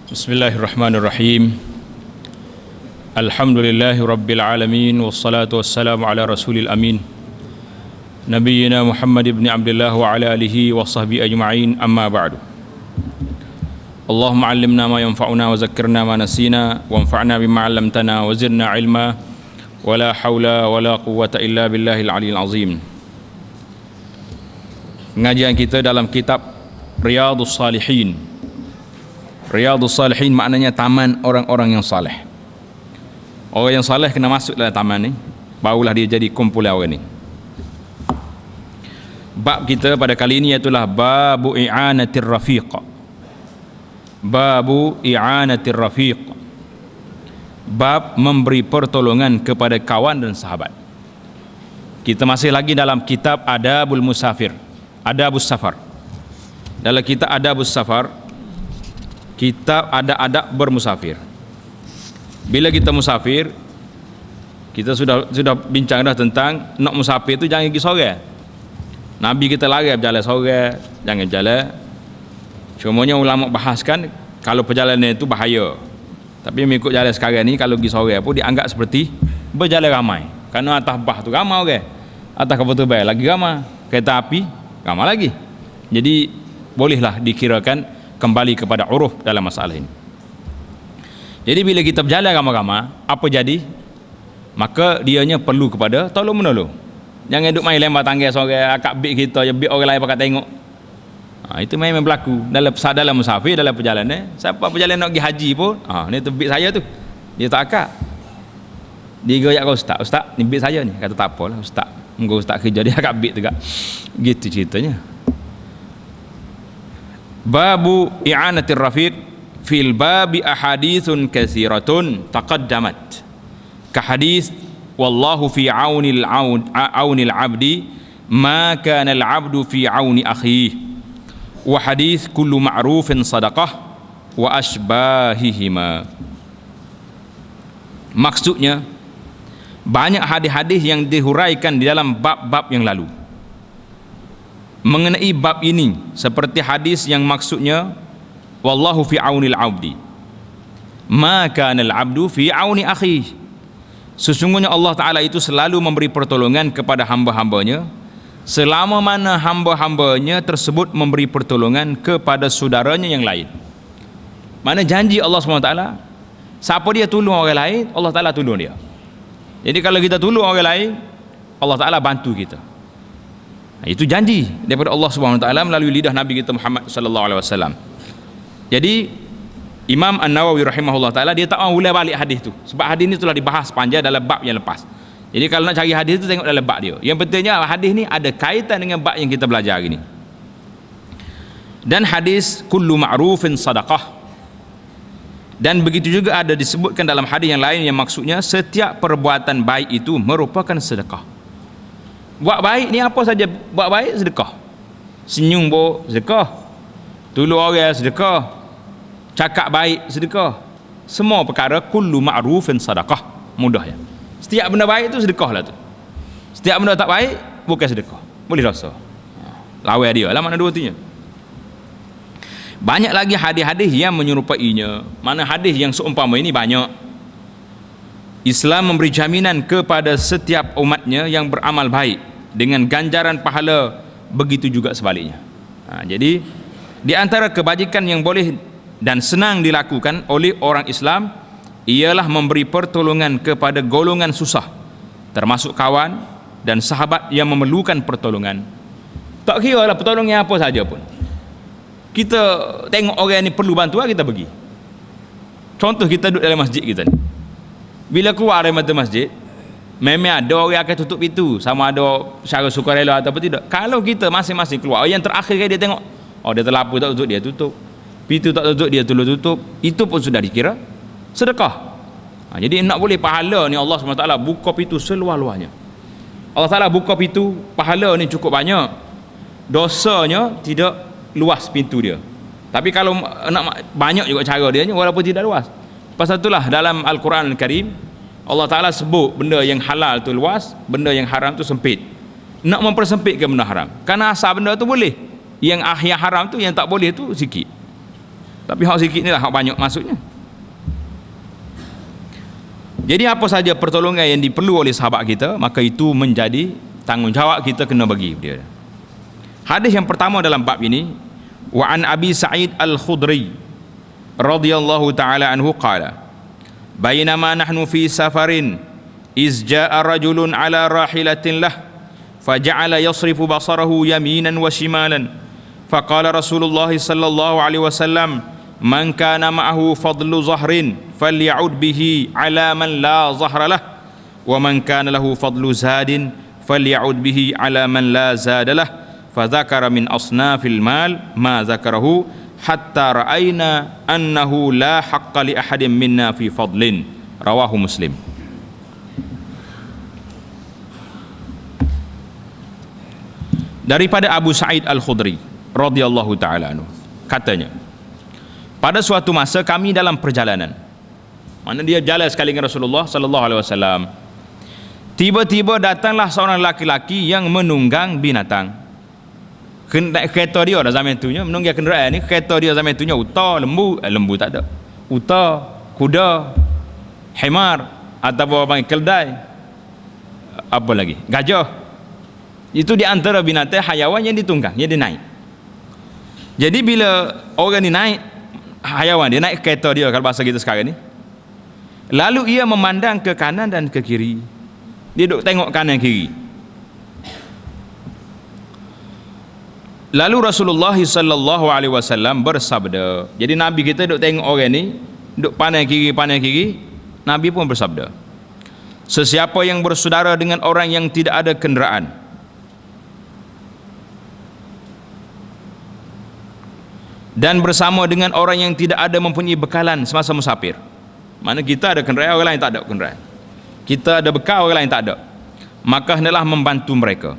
Bismillahirrahmanirrahim. Alhamdulillahi rabbil alamin, wassalatu wassalamu ala rasulil amin, nabiyyina Muhammad ibn Abdullah wa ala alihi wa sahbihi ajma'in, amma ba'du. Allahumma 'allimna ma yanfa'una wa zakkirna ma nasina wanfa'na bima 'allamtana wa zidna ilma wa la haula wa la quwwata illa billahil aliyyil azim. Pengajian kita dalam kitab Riyadhus Salihin. Riyadhus Salihin maknanya taman orang-orang yang saleh. Orang yang saleh kena masuk dalam taman ni, barulah dia jadi kumpulan orang ni. Bab kita pada kali ini ialah babu i'anatir rafiq. Babu i'anatir rafiq. Bab memberi pertolongan kepada kawan dan sahabat. Kita masih lagi dalam kitab Adabul Musafir, Adabus Safar. Dalam kitab Adabus Safar, kita ada adab bermusafir. Bila kita musafir, kita sudah bincang dah tentang nak musafir tu jangan pergi sore. Nabi kita larang berjalan sore, jangan berjalan. Cumanya ulama bahaskan kalau perjalanan itu bahaya. Tapi mengikut jalan sekarang ni, kalau pergi sore pun dianggap seperti berjalan ramai. Kerana atas bah tu ramai orang, atas kapal terbang lagi ramai, kereta api ramai lagi. Jadi bolehlah dikirakan kembali kepada uruf dalam masalah ini. Jadi bila kita berjalan ramai-ramai, apa jadi? Maka dianya perlu kepada tolong menolong. Jangan duduk main lempar tangga seorang akak bik kita, bik orang lain pakat tengok. Itu memang berlaku dalam musafir, dalam perjalanan. Siapa perjalanan nak pergi haji pun, ni tu bik saya tu, dia tak akak. Dia goyak kau ustaz, ni bik saya ni. Kata tak apalah ustaz, mungkin ustaz kerja dia akak bik tegak. Gitu ceritanya. Babu i'anatir rafiq fil babi ahadithun katsiratun taqaddamat ka hadis wallahu fi aunil abdi ma kana al abdu fi auni akhihi wa hadis kullu ma'rufin sadaqah wa ashbahihima. Maksudnya banyak hadis-hadis yang dihuraikan di dalam bab-bab yang lalu mengenai bab ini, seperti hadis yang maksudnya wallahu fi aunil abdi ma kana al abdu fi auni akhihi, sesungguhnya Allah Ta'ala itu selalu memberi pertolongan kepada hamba-hambanya selama mana hamba-hambanya tersebut memberi pertolongan kepada saudaranya yang lain. Mana janji Allah SWT, siapa dia tolong orang lain, Allah Ta'ala tolong dia. Jadi kalau kita tolong orang lain, Allah Ta'ala bantu kita. Itu janji daripada Allah SWT melalui lidah Nabi kita Muhammad sallallahu alaihi wasallam. Jadi Imam An-Nawawi rahimahullah taala dia tak mau ulang balik hadis tu, sebab hadis ni telah dibahas panjang dalam bab yang lepas. Jadi kalau nak cari hadis tu, tengok dalam bab dia. Yang pentingnya hadis ni ada kaitan dengan bab yang kita belajar hari ni. Dan hadis kullu ma'rufin sadaqah, dan begitu juga ada disebutkan dalam hadis yang lain yang maksudnya setiap perbuatan baik itu merupakan sedekah. Buat baik ni apa saja, buat baik sedekah. Senyum bo sedekah, tolong orang sedekah, cakap baik sedekah. Semua perkara kullu ma'rufin sadaqah, mudahnya. Setiap benda baik tu sedekah lah tu. Setiap benda tak baik bukan sedekah, boleh dosa. Lawan dia lah mana dua tunya. Banyak lagi hadis-hadis yang menyerupainya. Mana hadis yang seumpama ini banyak. Islam memberi jaminan kepada setiap umatnya yang beramal baik dengan ganjaran pahala, begitu juga sebaliknya. Jadi di antara kebajikan yang boleh dan senang dilakukan oleh orang Islam ialah memberi pertolongan kepada golongan susah, termasuk kawan dan sahabat yang memerlukan pertolongan. Tak kira lah pertolongan apa saja pun. Kita tengok orang ni perlu bantuan, kita pergi. Contoh, kita duduk dalam masjid kita ni, bila keluar dari mata masjid, memang ada orang akan tutup pintu, sama ada secara sukarela atau tidak. Kalau kita masing-masing keluar, yang terakhir dia tengok, dia terlapu tak tutup, dia tutup. Pintu tak tutup, dia tolong tutup. Itu pun sudah dikira sedekah. Jadi nak boleh pahala ni Allah SWT buka pintu seluar-luarnya. Allah Ta'ala buka pintu, pahala ni cukup banyak, dosanya tidak luas pintu dia. Tapi kalau nak banyak juga cara dia, walaupun tidak luas. Pasal itulah dalam Al-Quran Al-Karim Allah Ta'ala sebut benda yang halal tu luas, benda yang haram tu sempit. Nak mempersempit ke benda haram, kerana asal benda tu boleh, yang haram tu, yang tak boleh tu sikit. Tapi hak sikit ni lah hak banyak maksudnya. Jadi apa saja pertolongan yang diperlu oleh sahabat kita, maka itu menjadi tanggungjawab kita kena bagi dia. Hadis yang pertama dalam bab ini, wa an Abi Sa'id Al-Khudri radhiyallahu taala anhu qala bainama nahnu fi safarin iz jaa rajulun ala rahilatin lah faja'ala yasrifu basarahu yaminan wa shimalan faqala Rasulullah sallallahu alaihi wasallam man kana ma'ahu fadlu zahrin faly'ud bihi ala man la zahra lah wa man kana lahu fadlu zadin faly'ud bihi ala man la zada lah fadzakara min asnafil mal ma zakarahu hatta ra'ayna annahu la haqqa li ahadin minna fi fadlin, rawahu Muslim. Daripada Abu Sa'id Al-Khudri radhiyallahu taala anhu, katanya, pada suatu masa kami dalam perjalanan, mana dia jalan sekali dengan Rasulullah sallallahu alaihi wasallam, tiba-tiba datanglah seorang laki-laki yang menunggang binatang. Kereta dia dah zaman itunya, menunggang kenderaan ni, kereta dia zaman itunya unta, lembu tak ada, unta, kuda, himar, ataupun panggil keldai, apa lagi, gajah. Itu di antara binatang hayawan yang ditunggang, yang dia naik. Jadi bila orang ni naik hayawan, dia naik kereta dia, kalau bahasa kita sekarang ni, lalu ia memandang ke kanan dan ke kiri, dia duduk tengok kanan kiri. Lalu Rasulullah sallallahu alaihi wasallam bersabda, jadi Nabi kita duk tengok orang ni, duk pandang kiri, Nabi pun bersabda, sesiapa yang bersaudara dengan orang yang tidak ada kenderaan dan bersama dengan orang yang tidak ada mempunyai bekalan semasa musafir. Mana kita ada kenderaan, orang lain tak ada kenderaan. Kita ada bekal, orang lain tak ada. Maka hendaklah membantu mereka.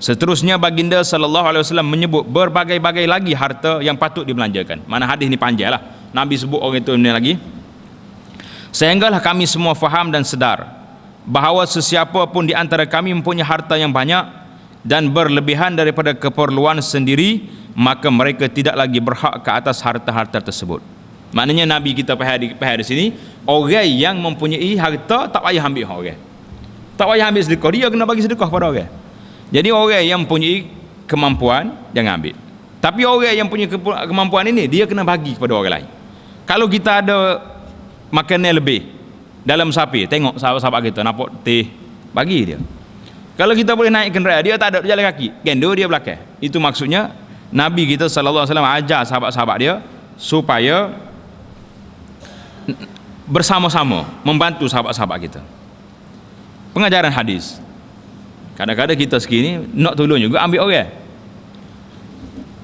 Seterusnya baginda sallallahu alaihi wasallam menyebut berbagai-bagai lagi harta yang patut dibelanjakan. Mana hadis ni panjang lah, Nabi sebut orang itu ni lagi. Sehinggalah kami semua faham dan sedar bahawa sesiapa pun di antara kami mempunyai harta yang banyak dan berlebihan daripada keperluan sendiri, maka mereka tidak lagi berhak ke atas harta-harta tersebut. Maknanya Nabi kita faham di sini, orang yang mempunyai harta tak payah ambil orang, tak payah ambil sedekah, dia kena bagi sedekah pada orang. Jadi orang yang mempunyai kemampuan jangan ambil. Tapi orang yang punya kemampuan ini, dia kena bagi kepada orang lain. Kalau kita ada makanan lebih dalam sapi, tengok sahabat-sahabat kita nampak teh, bagi dia. Kalau kita boleh naik kenderaan, dia tak ada berjalan kaki, gendo dia belakang. Itu maksudnya Nabi kita sallallahu alaihi wasallam ajar sahabat-sahabat dia supaya bersama-sama membantu sahabat-sahabat kita. Pengajaran hadis. Kadang-kadang kita sekini nak tolong juga ambil orang.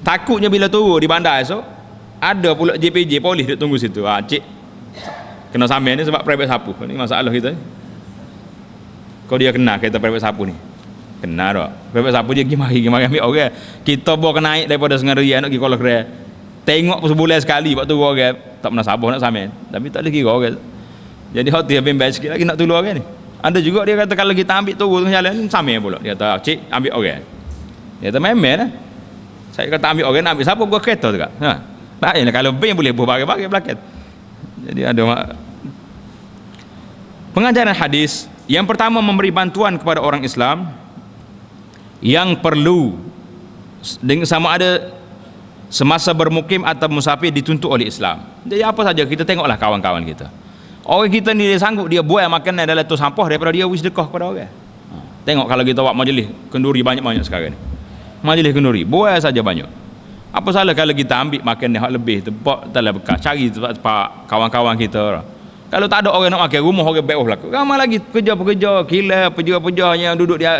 Takutnya bila turun di bandar esok, ada pula JPJ polis duk tunggu situ. Cik kena sampai ni sebab private sapu. Ni masalah kita. Kau dia kena kereta private sapu ni. Kena tak? Private sapu dia pergi mari ambil orang. Kita bawa kena naik daripada Sengaria nak pergi Kuala Kera. Tengok sebulan sekali waktu orang tak pernah sabar nak sampai. Tapi tak ada kira orang. Jadi hotel bembel sikit lagi nak tolong orang ni. Ada juga dia kata kalau kita ambil turun tengah jalan sampai pula. Dia kata, "Cik, ambil orang." Dia kata, "Memang lah. Saya kata ambil orang, nak ambil siapa buat kereta tu kak?" Lainlah kalau ben boleh berbagai-bagai belakang. Jadi ada pengajaran hadis. Yang pertama, memberi bantuan kepada orang Islam yang perlu dengan sama ada semasa bermukim atau musafir dituntut oleh Islam. Jadi apa saja kita tengoklah kawan-kawan kita. Orang kita ni dia sanggup dia buat makanan dalam tu sampah daripada dia wis sedekah kepada orang. Tengok kalau kita buat majlis kenduri banyak-banyak sekarang ni. Majlis kenduri buat saja banyak. Apa salah kalau kita ambil makanan hak lebih tempat dalam bekas, cari tempat kawan-kawan kita. Kalau tak ada orang nak makan, rumah orang baik belaka. Ramai lagi pekerja-pekerja, kilat, pekerja-pekerja yang duduk dia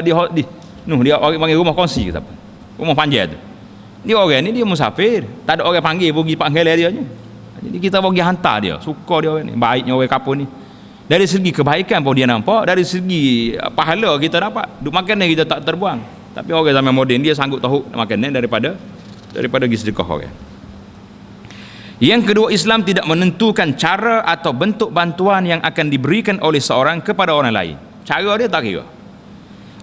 orang panggil rumah kongsi ke apa. Rumah panjang tu. Dia orang ni dia musafir, tak ada orang panggil pergi panggilan dia je. Jadi kita bagi hantar dia, suka dia orang ni, baiknya orang kapun ni. Dari segi kebaikan pun dia nampak, dari segi pahala kita dapat. Duk makan ni kita tak terbuang. Tapi orang zaman moden dia sanggup tahu makan ni daripada pergi sedekah orang. Yang kedua, Islam tidak menentukan cara atau bentuk bantuan yang akan diberikan oleh seorang kepada orang lain. Cara dia tak kira.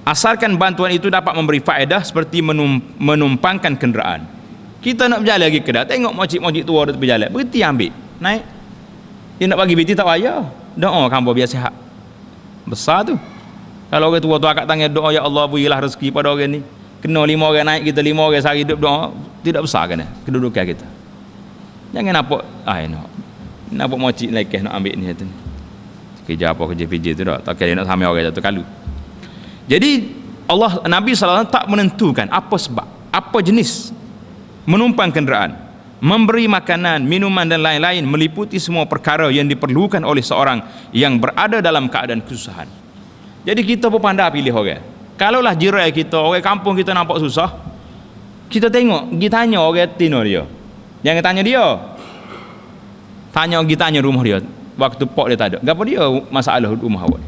Asalkan bantuan itu dapat memberi faedah seperti menumpangkan kenderaan. Kita nak berjalan lagi Kedah, tengok mocik-mocik tua tu berjalan, berhenti ambil, naik. Dia nak bagi biti tak payah. Doa hamba biar sihat. Besar tu. Kalau orang tua tu angkat tangan doa, ya Allah berilah rezeki pada orang ni. Kena 5 orang naik, kita 5 orang sehari hidup doa, tidak besar kan kedudukan kita. Jangan nampak nampak mocik lekeh nak ambil ni tu. Kerja apa kerja PJ tu dah. Tak kira nak sama orang satu kali. Jadi Allah Nabi SAW tak menentukan apa sebab, apa jenis menumpang kenderaan, memberi makanan, minuman dan lain-lain, meliputi semua perkara yang diperlukan oleh seorang yang berada dalam keadaan kesusahan. Jadi kita pun pandai pilih orang. Kalaulah jiran kita, orang kampung kita nampak susah, kita tengok, pergi tanya orang tino dia. Jangan tanya dia. Tanya rumah dia. Waktu pok dia tak ada. Gapo dia masalah rumah awak?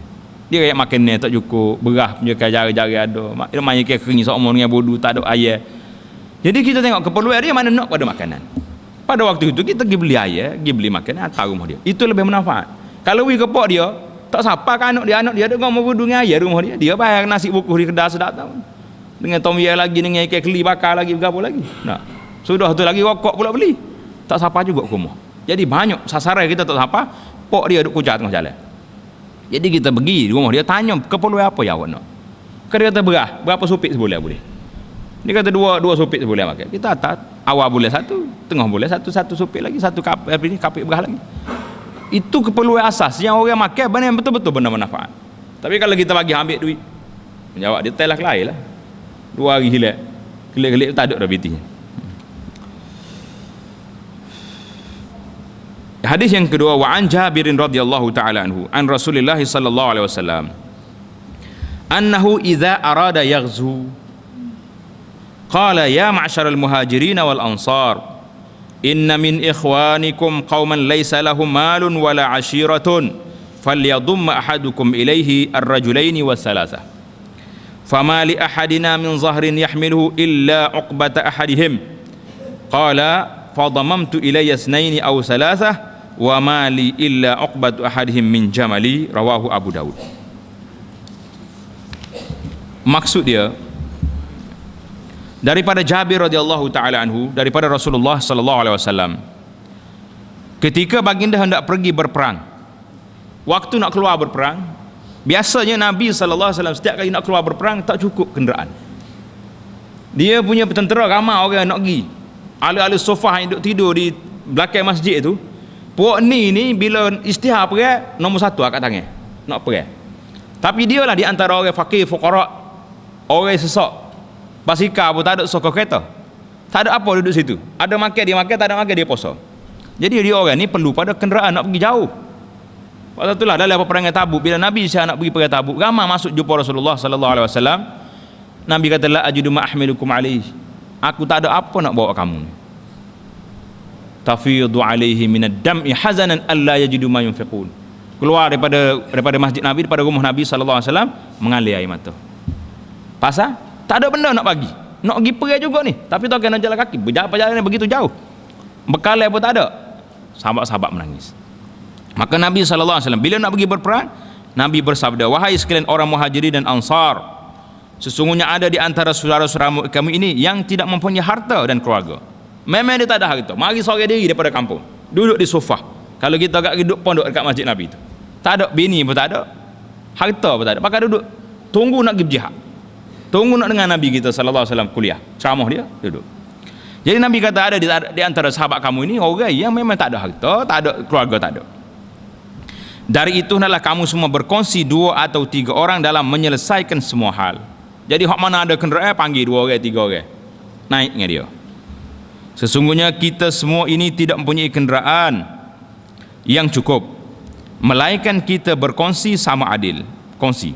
Dia kayak makan ni tak cukup, berah punya jari-jari ada. Dia main kayak kering seomong dengan bodoh, tak ada air. Jadi kita tengok keperluan dia mana nak pada makanan. Pada waktu itu kita pergi beli air, pergi beli makanan, hantar rumah dia. Itu lebih bermanfaat. Kalau pergi ke pok dia, tak siapa kan anak dia ada ngomong bodoh dengan air rumah dia. Dia bayar nasi buku di kedai sedap tahu. Dengan tom yai lagi, dengan ikan keli bakar lagi, berapa lagi. Nah, sudah tu lagi rokok pula beli. Tak siapa juga ke rumah. Jadi banyak sasaran kita tak siapa, pok dia duk kucat tengah jalan. Jadi kita pergi di rumah dia, tanya keperluan apa yang awak nak. Dia kata berah, berapa supit sebulan boleh? Dia kata dua supit sebulan makan. Kita atas, awal boleh satu, tengah boleh satu supit lagi, satu kapik berah lagi. Itu keperluan asas yang orang makan benar betul-betul benar manfaat. Tapi kalau kita bagi ambil duit, menjawab dia telah kelai lah. 2 hari hilang, kelip-kelip tak ada dah bitinya. Hadis yang kedua, wa an Jabirin radhiyallahu taala anhu an Rasulillah sallallahu alaihi wasallam annahu idza arada yaghzu qala ya ma'syaral muhajirin wal ansar inna min ikhwanikum qauman laysa lahum malun wala 'ashiratun falyadhum ahadukum ilayhi ar-rajulaini was-salasah fama li ahadina min zahrin yahmiluhu illa 'uqbata ahadihim qala fadamamtu ilayya ithnaini aw salasah wa mali illa uqbatu ahadihim min jamali rawahu Abu Daud. Maksud dia daripada Jabir radhiyallahu taala anhu, daripada Rasulullah sallallahu alaihi wasallam, ketika baginda hendak pergi berperang, waktu nak keluar berperang, biasanya Nabi sallallahu alaihi wasallam setiap kali nak keluar berperang tak cukup kenderaan. Dia punya tentera ramai orang nak pergi. Ala-ala sofa yang duduk tidur di belakang masjid tu, puak ni bila istihar perang nombor 1 angkat tangan nak perang. Tapi dia lah di antara orang fakir fuqara, orang sesak, basikal pun tak ada, sokong kereta tak ada, apa duduk situ, ada makan dia makan, tak ada makan dia puasa. Jadi dia orang ni perlu pada kenderaan nak pergi jauh. Waktu itulah dalam peperangan Tabuk, bila Nabi saya nak pergi perang Tabuk, ramai masuk jumpa Rasulullah sallallahu alaihi wasallam. Nabi kata la ajidu ma ahmilukum alaihi, aku tak ada apa nak bawa kamu ni. Tafidu alaihi minad dam'i hazanan alla yajidu ma yunfiqun. Keluar daripada masjid Nabi, daripada rumah Nabi sallallahu alaihi wasallam, mengalir air mata. Pasal tak ada benda nak bagi. Nak pergi perang juga ni, tapi tak kena jalan kaki. Perjalanan begitu jauh. Bekal pun tak ada. Sahabat-sahabat menangis. Maka Nabi sallallahu alaihi wasallam bila nak pergi berperang, Nabi bersabda, wahai sekalian orang Muhajirin dan Ansar, sesungguhnya ada di antara saudara-saudara kami ini yang tidak mempunyai harta dan keluarga. Memang dia tak ada harta, mari sorang diri daripada kampung, duduk di sofa. Kalau kita agak duduk pondok dekat masjid Nabi tu, tak ada bini pun tak ada, harta pun tak ada, pakai duduk tunggu nak pergi jihad, tunggu nak dengar Nabi kita sallallahu alaihi wasallam kuliah ceramah, dia duduk. Jadi Nabi kata ada di antara sahabat kamu ini orang yang memang tak ada harta, tak ada keluarga, tak ada. Dari itu hendaklah kamu semua berkongsi 2 atau 3 orang dalam menyelesaikan semua hal. Jadi hak mana ada kenderaan, panggil 2 orang 3 orang, naik dengan dia. Sesungguhnya kita semua ini tidak mempunyai kenderaan yang cukup, melainkan kita berkongsi sama adil, kongsi.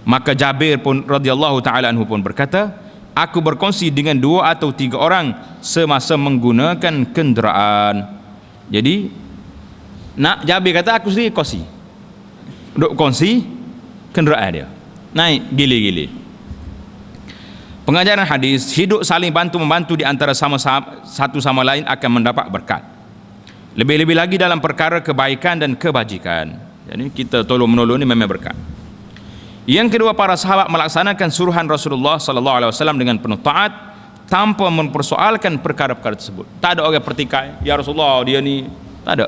Maka Jabir pun radhiyallahu taala anhu pun berkata, aku berkongsi dengan 2 atau 3 orang semasa menggunakan kenderaan. Jadi nak Jabir kata aku sendiri kongsi, duk kongsi kenderaan dia, naik gili-gili. Pengajaran hadis, hidup saling bantu-membantu di antara satu sama lain akan mendapat berkat. Lebih-lebih lagi dalam perkara kebaikan dan kebajikan. Jadi kita tolong-menolong ini memang berkat. Yang kedua, para sahabat melaksanakan suruhan Rasulullah sallallahu alaihi wasallam dengan penuh taat tanpa mempersoalkan perkara-perkara tersebut. Tak ada orang pertikai, ya Rasulullah dia ni, tak ada.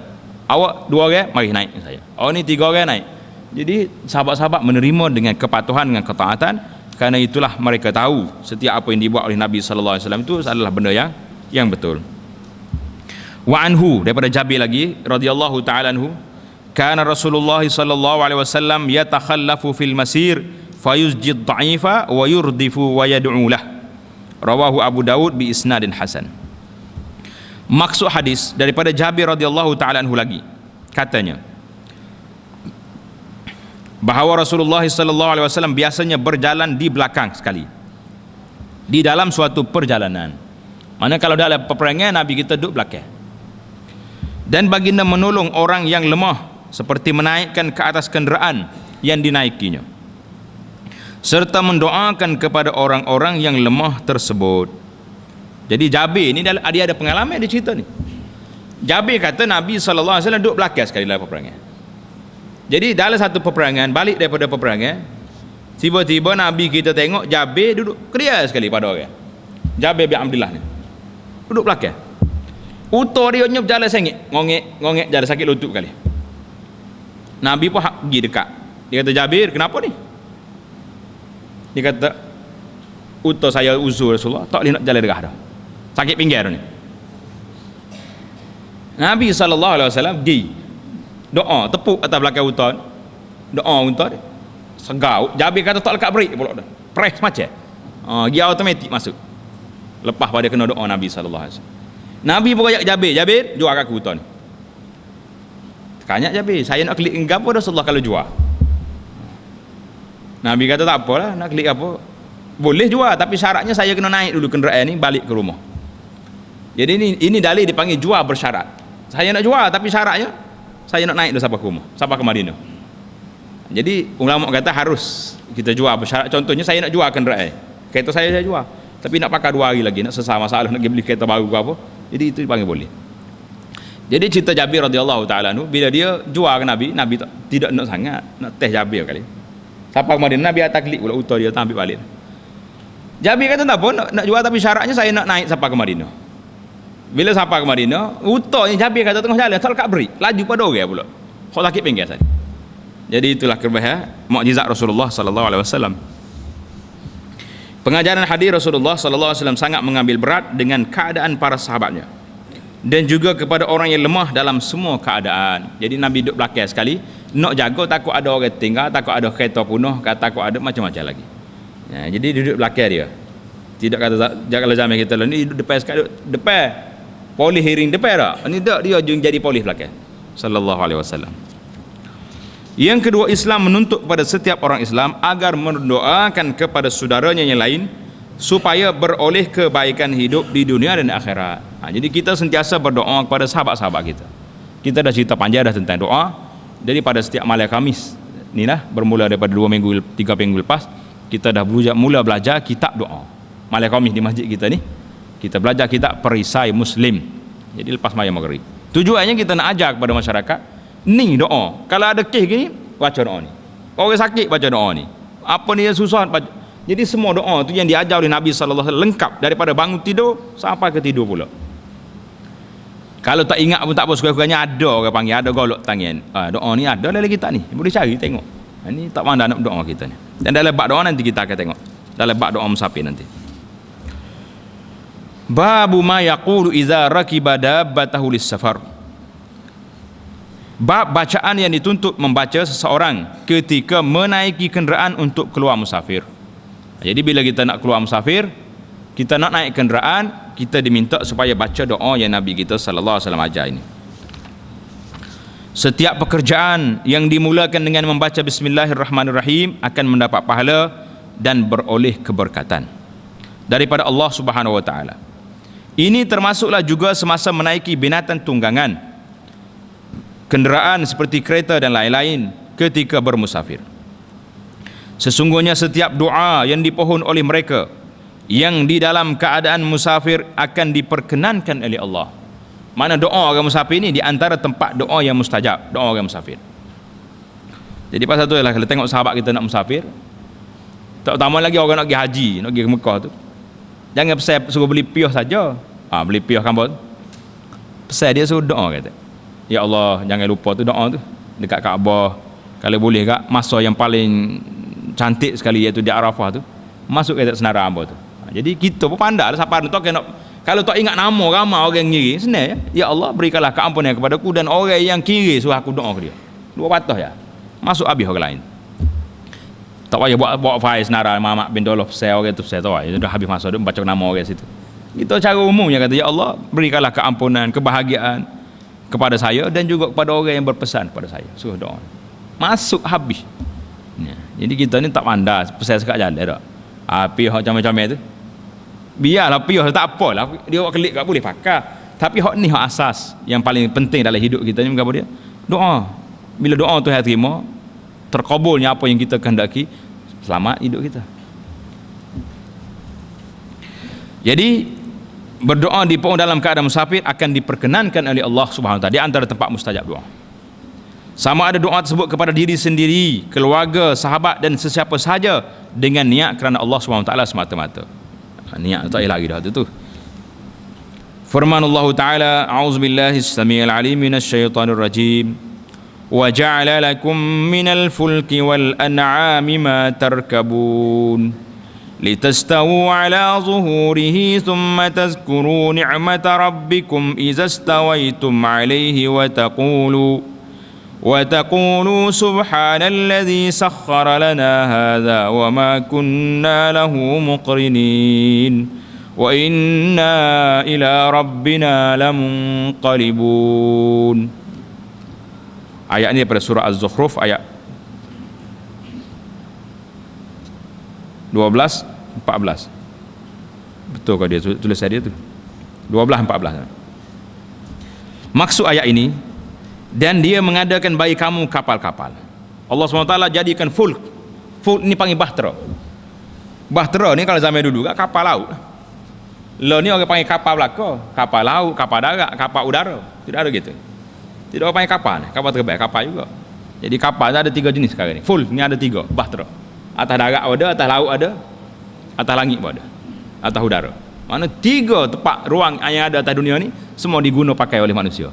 Awak 2 orang, mari naik saya. Awak ni 3 orang naik. Jadi sahabat-sahabat menerima dengan kepatuhan, dengan ketaatan, kerana itulah mereka tahu setiap apa yang dibuat oleh Nabi sallallahu alaihi wasallam itu adalah benda yang betul. Wa anhu, daripada Jabir lagi radhiyallahu taala anhu, kana Rasulullah sallallahu alaihi wasallam yatakhallafu fil masir fayusjid dha'ifa wa yurdifu wa yad'u lah. Rawahu Abu Daud bi isnadin hasan. Maksud hadis daripada Jabir radhiyallahu taala anhu lagi, katanya bahawa Rasulullah sallallahu alaihi wasallam biasanya berjalan di belakang sekali di dalam suatu perjalanan. Mana kalau dalam peperangan Nabi kita duduk belakang. Dan baginda menolong orang yang lemah seperti menaikkan ke atas kenderaan yang dinaikinya, serta mendoakan kepada orang-orang yang lemah tersebut. Jadi Jabir ni dia ada pengalaman, dia cerita ni. Jabir kata Nabi sallallahu alaihi wasallam duduk belakang sekali dalam peperangan. Jadi dalam satu peperangan, balik daripada peperangan, tiba-tiba Nabi kita tengok Jabir duduk keria sekali pada orang. Jabir bin Abdullah ni duduk belakang. Utor dia nyup jalan sengit, ngongek jalan sakit lutut kali. Nabi pun pergi dekat. Dia kata, Jabir, kenapa ni? Dia kata, utor saya uzur Rasulullah, tak boleh nak jalan dekat dah. Sakit pinggir ni. Nabi SAW pergi doa, tepuk atas belakang utor. Doa utor dia. Segau. Jabir kata tak lekat break pula dah. Press macam. Dia automatik masuk. Lepas pada kena doa Nabi SAW. Nabi pun kata Jabir, jual kat aku utor ni. Tanya Jabir, saya nak klik apa Rasulullah kalau jual? Nabi kata tak apalah, nak klik apa? Boleh jual, tapi syaratnya saya kena naik dulu kenderaan ni balik ke rumah. Jadi ini dalil dipanggil jual bersyarat. Saya nak jual tapi syaratnya saya nak naik dulu sampai ke rumah, sampai ke Madinah. Jadi ulama kata harus kita jual bersyarat. Contohnya saya nak jual kenderaan, kereta saya jual, tapi nak pakai 2 hari lagi, nak selesai masalah, nak beli kereta baru ke apa, jadi itu dipanggil boleh. Jadi cerita Jabir radhiyallahu taala anhu, bila dia jual ke Nabi tidak nak sangat, nak test Jabir kali. Sampai ke Madinah, Nabi atas klik pula utar dia, ambil balik. Jabir kata tak apa, nak jual tapi syaratnya saya nak naik sampai ke Madinah. Bila sampai ke Madinah, utar ni Jabir kata tengah jalan, tak lekat break, laju pada orang pula. Kau sakit pinggir saja. Jadi itulah kelebihan mukjizat Rasulullah sallallahu alaihi wasallam. Pengajaran hadis Rasulullah sallallahu alaihi wasallam sangat mengambil berat dengan keadaan para sahabatnya dan juga kepada orang yang lemah dalam semua keadaan. Jadi Nabi duduk belakang sekali, nak jaga takut ada orang tinggal, takut ada kereta punah, takut ada macam-macam lagi. Ya, jadi duduk belakang dia. Tidak kata kalau zaman kita lah ni duduk depan sekali, depan polis hearing depan tak? Ini tak, dia jadi polis belakang. Sallallahu alaihi wasallam. Yang kedua, Islam menuntut kepada setiap orang Islam agar mendoakan kepada saudaranya yang lain supaya beroleh kebaikan hidup di dunia dan akhirat. Jadi kita sentiasa berdoa kepada sahabat-sahabat kita. Kita dah cerita panjang dah tentang doa. Jadi pada setiap malam Khamis ni lah, bermula daripada 2 minggu 3 minggu lepas, kita dah mula belajar kitab doa. Malam Khamis di masjid kita ni, kita belajar kitab perisai Muslim. Jadi lepas mayam maghrib. Tujuannya kita nak ajar kepada masyarakat ni doa. Kalau ada kes gini, baca doa ni. Orang sakit baca doa ni. Apa ni yang susah baca. Jadi semua doa tu yang diajar oleh Nabi sallallahu alaihi wasallam lengkap daripada bangun tidur sampai ke tidur pula. Kalau tak ingat pun tak apa, sekurang-kurangnya ada orang panggil, ada golok tangan. Doa ni ada dalam kitab ni. Boleh cari tengok. Ini tak pandai nak doa kita ni. Dan dalam bab doa nanti kita akan tengok. Dalam bab doa musafir nanti. Babu ma yaqulu idza rakiba dabbatahu lis-safar. Bab bacaan yang dituntut membaca seseorang ketika menaiki kenderaan untuk keluar musafir. Jadi bila kita nak keluar musafir, kita nak naik kenderaan, kita diminta supaya baca doa yang Nabi kita sallallahu alaihi wasallam ajar ini. Setiap pekerjaan yang dimulakan dengan membaca bismillahirrahmanirrahim akan mendapat pahala dan beroleh keberkatan daripada Allah Subhanahu wa taala. Ini termasuklah juga semasa menaiki binatang tunggangan, kenderaan seperti kereta dan lain-lain ketika bermusafir. Sesungguhnya setiap doa yang dipohon oleh mereka yang di dalam keadaan musafir akan diperkenankan oleh Allah. Mana doa orang musafir ni di antara tempat doa yang mustajab, doa orang musafir. Jadi pasal tu ialah kalau tengok sahabat kita nak musafir, terutama lagi orang nak pergi haji, nak pergi ke Mekah tu. Jangan pesan suruh beli piah saja. Beli piah kampung. Pesan dia suruh doa kata. Ya Allah, jangan lupa tu doa tu dekat Kaabah. Kalau boleh kak, masa yang paling cantik sekali iaitu di Arafah tu, masuk ke senarai hamba tu. Jadi kita pun pandai lah siapa tu kena. Kalau tak ingat nama ramai orang ngiri, senang ya. Ya Allah, berikanlah keampunan kepadaku dan orang yang kiri suruh aku doa ke dia. Dua patah ya. Masuk habis orang lain. Tak payah buat file senarai Mamat bin Dolof saya orang tu saya tahu. Dia dah habis masa dia baca nama orang situ. Itu cara umumnya kata, ya Allah, berikanlah keampunan, kebahagiaan kepada saya dan juga kepada orang yang berpesan kepada saya. Suruh doa. Masuk habis. Ya. Jadi kita ni tak pandai pesan sekat jalan dak. Api hak macam-macam tu. Biarlah piah tak apalah. Dia buat kelik kat boleh pakai. Tapi hak ni hak asas yang paling penting dalam hidup kita ni apa dia? Doa. Bila doa tu terima, terkabulnya apa yang kita kehendaki, selamat hidup kita. Jadi berdoa di dalam keadaan musafir akan diperkenankan oleh Allah Subhanahu wa taala, di antara tempat mustajab doa. Sama ada doa tersebut kepada diri sendiri, keluarga, sahabat dan sesiapa sahaja dengan niat kerana Allah Subhanahu wa taala semata-mata. Niat tak lagi dah tu. Firman Allah Taala, a'udzubillahi as-sami'il 'alim minasyaitonir rajim. Wa ja'ala lakum minal fulki wal an'ami ma tarkabun litastawu 'ala zuhurihi thumma tazkuru ni'mata rabbikum idza stawaitum 'alaihi wa taqulu subhanalladzi sakhkhara lana hadza wa ma kunna lahu muqrinin wa inna ila rabbina lamunqalibun. Ayat ini daripada surah Az-Zukhruf ayat 12 14. Betul ke dia tulisan dia tu? 12 14. Maksud ayat ini, dan dia mengadakan bagi kamu kapal-kapal. Allah SWT jadikan fulk. Fulk ni panggil bahtera. Bahtera ni kalau zaman dulu kapal laut. Lo ni orang panggil kapal belaka, kapal laut, kapal darat, kapal udara. Tidak ada gitu. Tidak orang panggil kapal ni, kapal terbang, kapal juga. Jadi kapal ada 3 jenis sekarang ni. Full ni ada 3 bahtera. Atas darat ada, atas laut ada, atas langit pun ada, atas udara. Mana 3 tempat ruang yang ada atas dunia ni semua diguna pakai oleh manusia.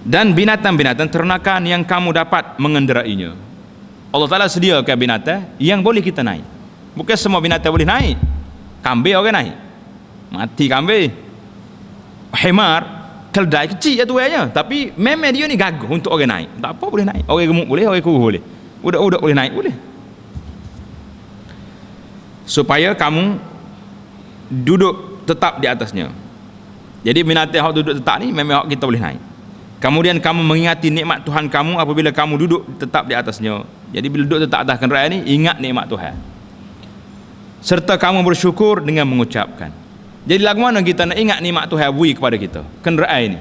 Dan binatang-binatang ternakan yang kamu dapat mengenderainya. Allah Ta'ala sediakan binatang yang boleh kita naik. Bukan semua binatang boleh naik. Kambing orang naik, mati kambing. Himar, keldai kecil je tuanya, tapi memang dia ni gagah untuk orang naik. Tak apa boleh naik. Orang gemuk boleh, orang kurus boleh. Budak-budak boleh naik, boleh. Supaya kamu duduk tetap di atasnya. Jadi binatang hak duduk tetap ni memang hak kita boleh naik. Kemudian kamu mengingati nikmat Tuhan kamu apabila kamu duduk tetap di atasnya. Jadi bila duduk tetap atas kenderaan ni, ingat nikmat Tuhan. Serta kamu bersyukur dengan mengucapkan. Jadi lagu mana kita nak ingat nikmat Tuhan beri kepada kita? Kenderaan ini.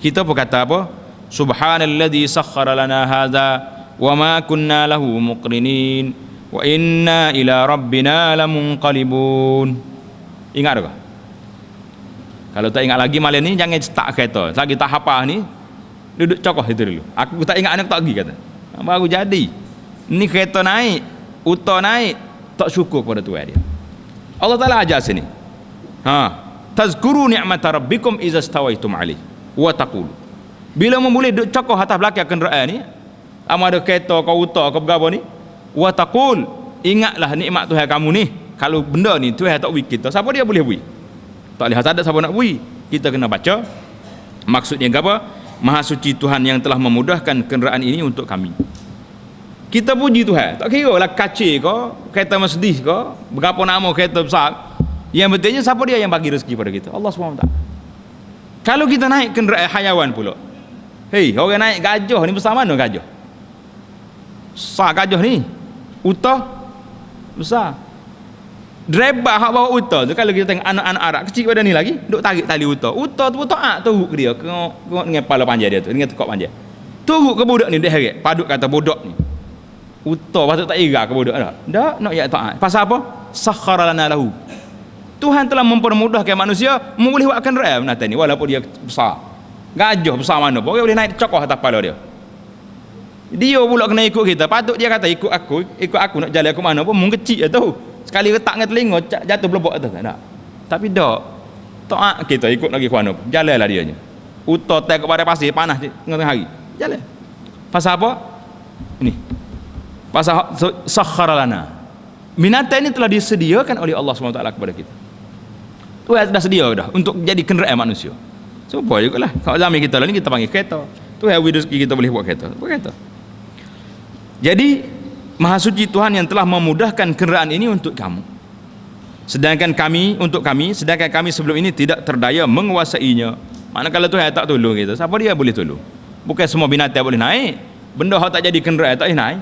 Kita pun kata apa? Subhanalladzi sakhkhara lana hadza wa ma kunna lahu muqrinin wa inna ila rabbina lamunqalibun. Ingat tak? Kalau tak ingat lagi malam ni jangan start kereta. Lagi tak hafal ni duduk cokoh itu dulu. Aku tak ingat, aku tak pergi kata. Baru jadi. Ni kereta naik, utah naik, tak syukur kepada Tuhan dia. Allah Taala ajar sini. Tazkuru ni'mata rabbikum idza stawaitum alaihi wa taqulu. Bila memboleh duduk cokoh atas belakang kenderaan ni, ada kereta kau utah kau berapa ni, wa taqul, ingatlah nikmat Tuhan kamu ni. Kalau benda ni Tuhan tak beri kita, siapa dia boleh beri? Tak lihat ada siapa nak beri. Kita kena baca maksudnya apa? Maha suci Tuhan yang telah memudahkan kenderaan ini untuk kami. Kita puji Tuhan. Tak kira lah kacir kau, kereta Mercedes kau, berapa nama kereta besar. Yang pentingnya siapa dia yang bagi rezeki pada kita? Allah SWT. Kalau kita naik kenderaan hayawan pula, hei, orang naik gajah ni besar mana gajah? Besar gajah ni. Utah besar. Driver hak bawa utah tu, kalau kita tengok anak-anak Arab kecil pada ni lagi, duk tarik tali utah. Utah tu taat turut ke dia, tengok dengan kepala panjang dia tu, dengan tekak panjang. Turut ke budak ni dia heret. Paduk kata budak ni. Utah patut tak ira ke budak dah. Dak nak ya taat. Pasal apa? Sakhkhara lana lahu. Tuhan telah mempermudahkan manusia boleh buat kenderaan binatang ni walaupun dia besar. Gajah besar mana pun orang boleh naik cokoh atas kepala dia. Dia pula kena ikut kita. Patut dia kata ikut aku nak jalan aku mana pun mung kecil tu. Sekali retak dengan telinga jatuh belobok tu. Tak. Tapi dak. Taat kita ikut lagi ke mana pun. Jalanlah dia nya. Utar tak kepada pasir panas tengah hari. Jalan. Pasal apa? Ini. Pasal sakhara lana. Binatang ini telah disediakan oleh Allah SWT kepada kita. Tuhan dah sedia dah untuk jadi kenderaan manusia. Supaya juga lah. Kalau zaman kita lah ni kita panggil kereta. Tuhan rezeki kita boleh buat kereta. Buat kereta. Jadi Maha Suci Tuhan yang telah memudahkan kenderaan ini untuk kamu. Sedangkan kami sebelum ini tidak terdaya menguasainya. Manakala Tuhan tak tolong kita, siapa dia boleh tolong? Bukan semua binatang boleh naik. Benda hak tak jadi kenderaan tak boleh naik.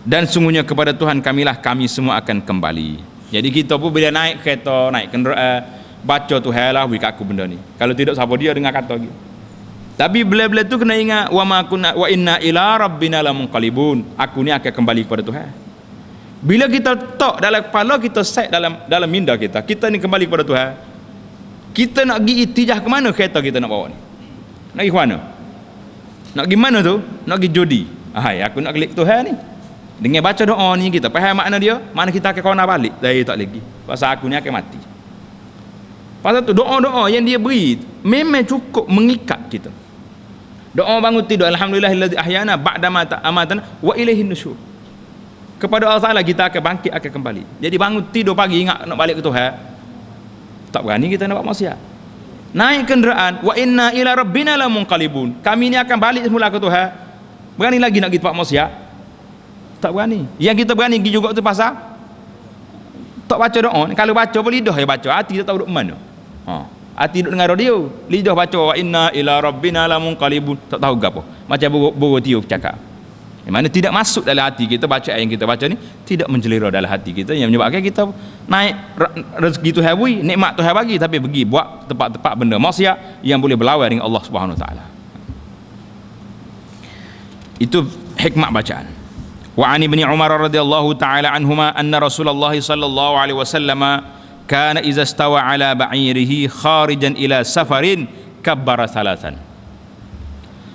Dan sungguhnya kepada Tuhan kamilah kami semua akan kembali. Jadi kita pun bila naik kereta, naik kenderaan, baca Tuhan lah wik aku benda ni. Kalau tidak siapa dia dengar kata gitu. Tapi bila-bila tu kena ingat wa inna ila rabbina lamunqalibun. Aku ni akan kembali kepada Tuhan. Bila kita letak dalam kepala kita, set dalam minda kita ni kembali kepada Tuhan. Kita nak pergi itijah ke mana kereta kita nak bawa ni? Nak pergi ke mana? Nak pergi mana tu? Nak pergi judi. Hai, aku nak klik Tuhan ni. Dengan baca doa ni kita faham makna dia, mana kita akan kona balik. Dari tak lagi. Pasal aku ni akan mati. Pasal tu doa-doa yang dia beri memang cukup mengikat kita. Doa bangun tidur, alhamdulillahillazi ahyana ba'da ma amatana wa ilaihin nusyur. Kepada Allah Taala kita akan bangkit, akan kembali. Jadi bangun tidur pagi ingat nak balik ke Tuhan. Tak berani kita nak buat maksiat. Naik kenderaan, wa inna ila rabbina lamunqalibun. Kami ni akan balik semula ke Tuhan. Berani lagi nak pergi tempat maksiat? Tak berani. Yang kita berani pergi juga tu pasal tak baca doa. Kalau baca pun lidah ya baca, hati tak tahu duduk mana. Hati duduk dengar radio, lidah baca wa inna ila rabbina lamunqalibun, tak tahu gapo. Macam burung tiup cakap. Yang mana tidak masuk dalam hati kita, baca yang kita baca ni tidak menjelira dalam hati kita, yang menyebabkan kita naik rezeki Tuhan beri, nikmat Tuhan bagi, tapi pergi buat tempat-tempat benda maksiat yang boleh berlawan dengan Allah Subhanahu Wa Taala. Itu hikmah bacaan. Wa an ibni Umar radhiyallahu taala anhuma anna Rasulullah sallallahu alaihi wasallam kana idza stawa ala ba'irihi kharijan ila safarin kabbara thalathan.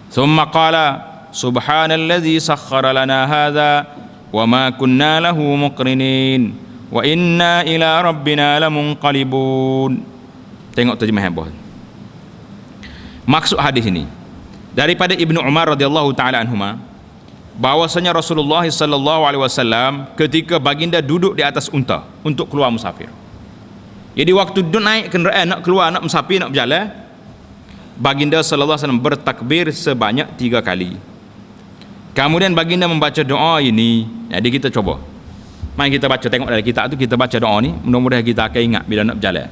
Thumma qala subhanalladzi sakhkhara lana hadza wa ma kunna lahu muqrinin wa inna ila rabbina lamunqalibun. Tengok terjemahan bawah. Maksud hadis ini daripada Ibnu Umar radhiyallahu taala anhuma bahwasanya Rasulullah sallallahu alaihi wasallam ketika baginda duduk di atas unta untuk keluar musafir. Jadi waktu duduk naik kenderaan nak keluar, nak musafir, nak berjalan, baginda sallallahu alaihi wasallam bertakbir sebanyak 3 kali. Kemudian baginda membaca doa ini. Jadi kita cuba. Mari kita baca, tengok dalam kitab tu kita baca doa ni, mudah-mudahan kita akan ingat bila nak berjalan.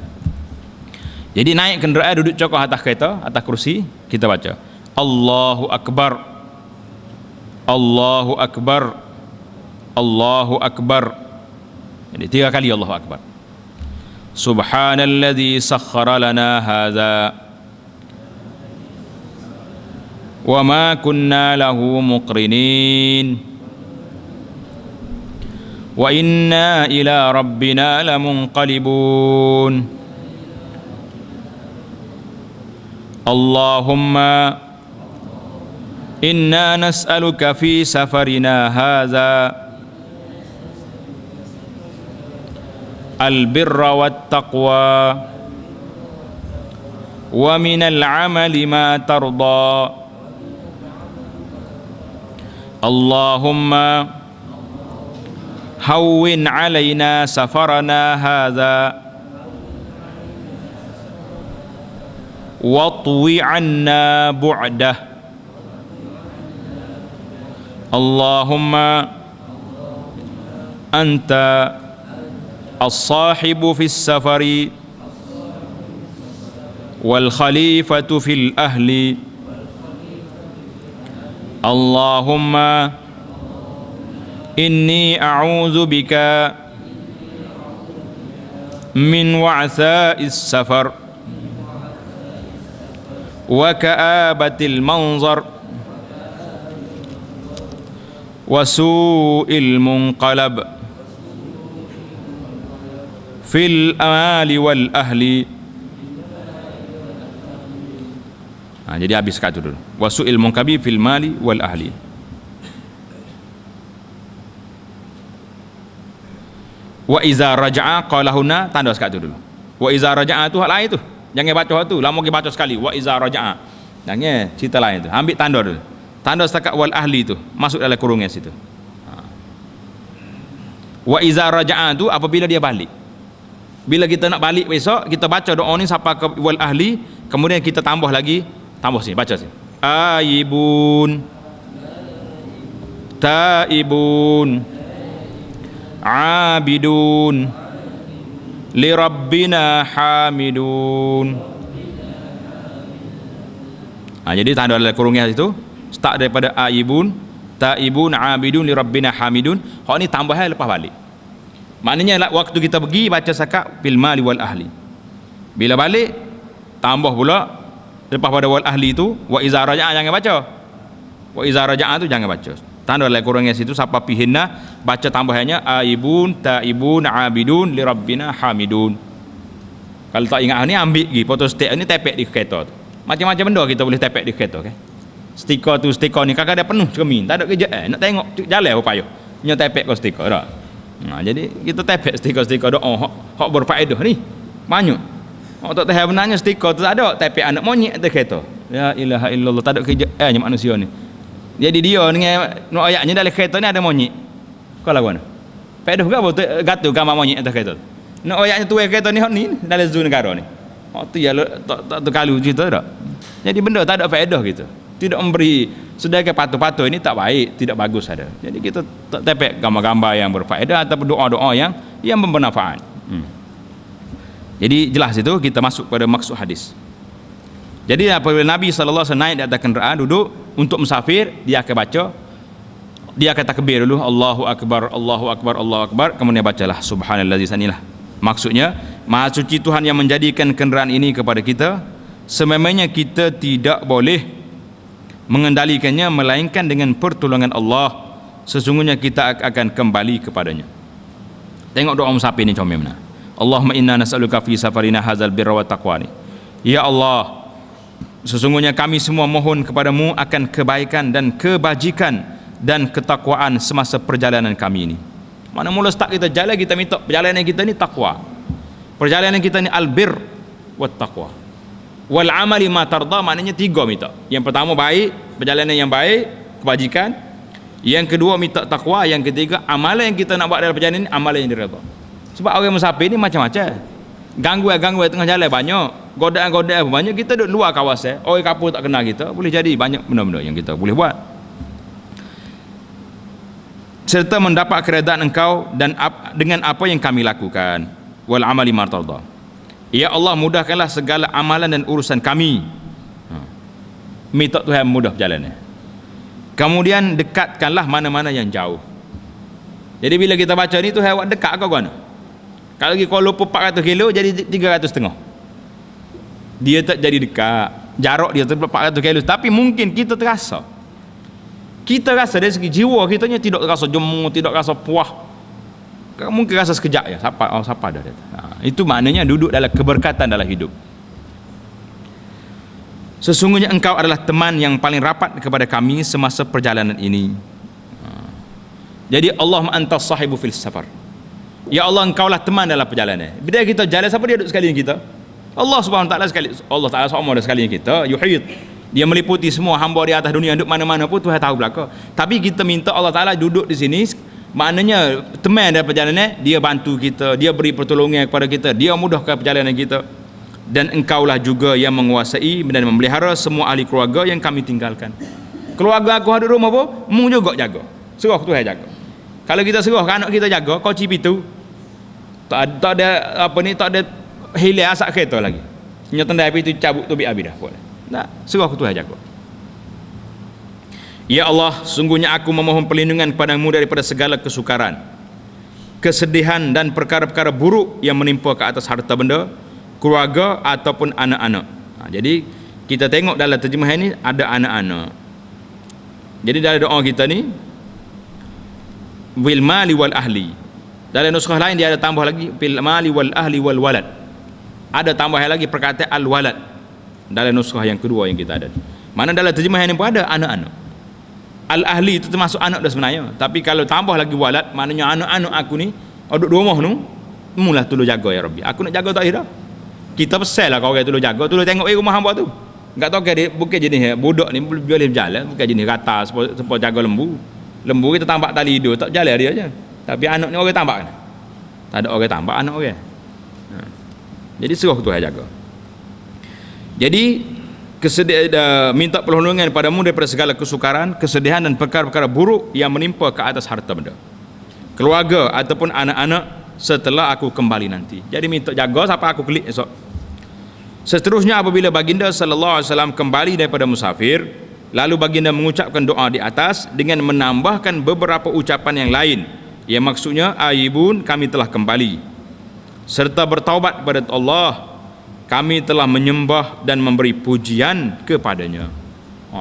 Jadi naik kenderaan, duduk cokoh atas kereta, atas kursi, kita baca Allahu Akbar, Allahu Akbar, Allahu Akbar. Jadi 3 kali Allahu Akbar. Subhanalladzi sakhkhara lana hadza wa ma kunna lahu muqrinin wa inna ila rabbina lamunqalibun. Allahumma inna nas'aluka fi safarina hadza al-birra wat-taqwa wa minal 'amali ma tarda. Allahumma hawwin 'alaina safarana hadza watwi 'anna bu'dah. Allahumma anta as-sahibu fis safari wal khalifatu fil ahli. Allahumma inni a'udzu bika min wa'tha'is safar wa ka'abatil manzar wa su'il munqalab fil amali wal ahli. Jadi habis kat tu dulu. Wasu'il munkabi fil mali wal ahli. Wa iza raja'a qala huna, tanda kat tu dulu. Wa iza raja'a tu hal lain tu. Jangan baca tu, lama kita baca sekali. Wa iza raja'a. Jangan cerita lain tu. Ambil tanda dulu. Tanda setakat wal ahli tu masuk dalam kurungan situ. Wa iza raja'a tu apabila dia balik. Bila kita nak balik besok, kita baca doa ni sampai ke wal ahli, kemudian kita tambah lagi, tambah sini, baca sini. Aibun, taibun, abidun, li rabbina hamidun. Jadi tanda dalam kurungnya itu start daripada aibun, taibun, abidun, li rabbina hamidun. Hak ni tambahnya lepas balik. Maknanya waktu kita pergi baca sakat fil mali wal ahli. Bila balik tambah pula lepas pada wal ahli tu wa iza raja'a jangan baca. Wa iza raja'a tu jangan baca. Tanda dalam kurungnya situ siapa pihinna baca tambahannya aibun, taibun, abidun, li rabbina hamidun. Kalau tak ingat ni ambil pergi foto stick ni tepek di kereta tu. Macam-macam benda kita boleh tepek di kereta, okey. Stiker tu stiker ni kadang-kadang penuh cermin, tak ada kerja nak tengok jalan apa payah. Nya tepek kau stiker dak. Jadi kita tepek stiker-stiker doa hak berfaedah ni. Banyak. Hak tak tahu benarnya stiker tu tak ada tepek anak monyet atas kereta. Ya ilaha illallah, tak ada kerja manusia ni. Jadi dia dengan no ayatnya dalam kereta ni ada monyet. Kau lagu mana? Faedah ke apa gatu gambar monyet atas kereta. No ayatnya tu kereta ni hak ni dalam zoo negara ni. Hak tu ya tak terkalu cerita tak. Jadi benda tak ada faedah gitu. Tidak memberi sedekah patu-patu ini tak baik, tidak bagus ada. Jadi kita tak tepek gambar-gambar yang berfaedah atau doa-doa yang bermanfaat. Jadi jelas itu kita masuk pada maksud hadis. Jadi apabila Nabi sallallahu alaihi wasallam naik di atas kenderaan duduk untuk musafir, dia akan baca, dia akan takbir dulu, Allahu akbar, Allahu akbar, Allahu akbar, kemudian bacalah subhanallazi sanilah. Maksudnya Maha suci Tuhan yang menjadikan kenderaan ini kepada kita, sememangnya kita tidak boleh mengendalikannya melainkan dengan pertolongan Allah. Sesungguhnya kita akan kembali kepadanya. Tengok doa musafir ni comel benar. Allahumma inna nas'aluka fi safarina hadzal birra wa taqwa ni. Ya Allah, sesungguhnya kami semua mohon kepadamu akan kebaikan dan kebajikan dan ketakwaan semasa perjalanan kami ini. Mana mula start kita jalan, kita minta perjalanan kita ni takwa. Perjalanan kita ni albir wa taqwa. Wal amali ma tarda, maknanya tiga minta. Yang pertama baik, perjalanan yang baik, kebajikan. Yang kedua minta takwa, yang ketiga amalan yang kita nak buat dalam perjalanan ini amalan yang diredha. Sebab orang musafir ni macam-macam. Gangguan tengah jalan banyak, godaan banyak. Kita duduk luar kawasan, orang kapur tak kenal kita, boleh jadi banyak benda-benda yang kita boleh buat. Serta mendapat keredaan engkau dan dengan apa yang kami lakukan. Wal amali ma tarda. Ya Allah, mudahkanlah segala amalan dan urusan kami. Minta Tuhan mudah perjalanan. Kemudian dekatkanlah mana-mana yang jauh. Jadi bila kita baca ni, Tuhan awak dekat ke mana? Kalau pergi Kuala Lumpur 400 kilo jadi 300,5. Dia tak jadi dekat. Jarak dia 400 kilo, tapi mungkin kita terasa. Kita rasa dari segi jiwa kitanya tidak rasa jemu, tidak rasa puas. Mungkin rasa sekejap ya, siapa dah dia. Itu maknanya duduk dalam keberkatan dalam hidup. Sesungguhnya engkau adalah teman yang paling rapat kepada kami semasa perjalanan ini. Jadi Allahumma antas sahibu fil safar. Ya Allah, engkaulah teman dalam perjalanan. Bila kita jalan, siapa dia duduk sekali dengan kita? Allah Subhanahu wa taala sekali. Allah Taala sama ada sekali dengan kita. Yuhid. Dia meliputi semua hamba di atas dunia, duduk mana-mana pun Tuhan tahu belaka. Tapi kita minta Allah Taala duduk di sini. Maknanya teman dalam perjalanan, dia bantu kita, dia beri pertolongan kepada kita, dia mudahkan perjalanan kita. Dan engkaulah juga yang menguasai dan memelihara semua ahli keluarga yang kami tinggalkan. Keluarga aku ada rumah apa? Mu juga jaga. Serah Tuhan jaga. Kalau kita serah anak kita jaga, kau cip itu tak ada apa ni, tak ada hilang asak kereta lagi. Nyata tendai itu cabut tu bi habis dah. Tak, serah Tuhan jaga. Ya Allah, sungguhnya aku memohon perlindungan kepadamu daripada segala kesukaran, kesedihan dan perkara-perkara buruk yang menimpa ke atas harta benda, keluarga ataupun anak-anak. Jadi kita tengok dalam terjemahan ini ada anak-anak. Jadi dalam doa kita ni wil mali wal ahli. Dalam nuskah lain dia ada tambah lagi bil mali wal ahli wal walad. Ada tambah lagi perkataan al walad. dalam nuskhah yang kedua yang kita ada. Mana dalam terjemahan yang pun ada anak-anak. Al-ahli itu termasuk anak dah sebenarnya. Tapi kalau tambah lagi walad, maknanya anak-anak aku ni duduk di rumah tu, mula tolong jaga ya Rabbi. Aku nak jaga tak dah. Kita pesan lah kau orang tolong jaga, tolong tengok rumah hamba tu. Enggak tahu dia bukan jenis budak ni boleh berjalan, bukan jenis kata supaya jaga lembu. Lembu kita tambak tali hidup, tak jalan dia aja. Tapi anak ni orang tambak kan. Tak ada orang tambak anak orang. Jadi suruh Tuhan jaga. Jadi minta perlindungan padamu daripada segala kesukaran, kesedihan dan perkara-perkara buruk yang menimpa ke atas harta benda, keluarga ataupun anak-anak setelah aku kembali nanti. Jadi minta jaga sampai aku kelik esok. Seterusnya apabila baginda sallallahu alaihi wasallam kembali daripada musafir, lalu baginda mengucapkan doa di atas dengan menambahkan beberapa ucapan yang lain, yang maksudnya ayibun, kami telah kembali, serta bertaubat kepada Allah, kami telah menyembah dan memberi pujian kepadanya.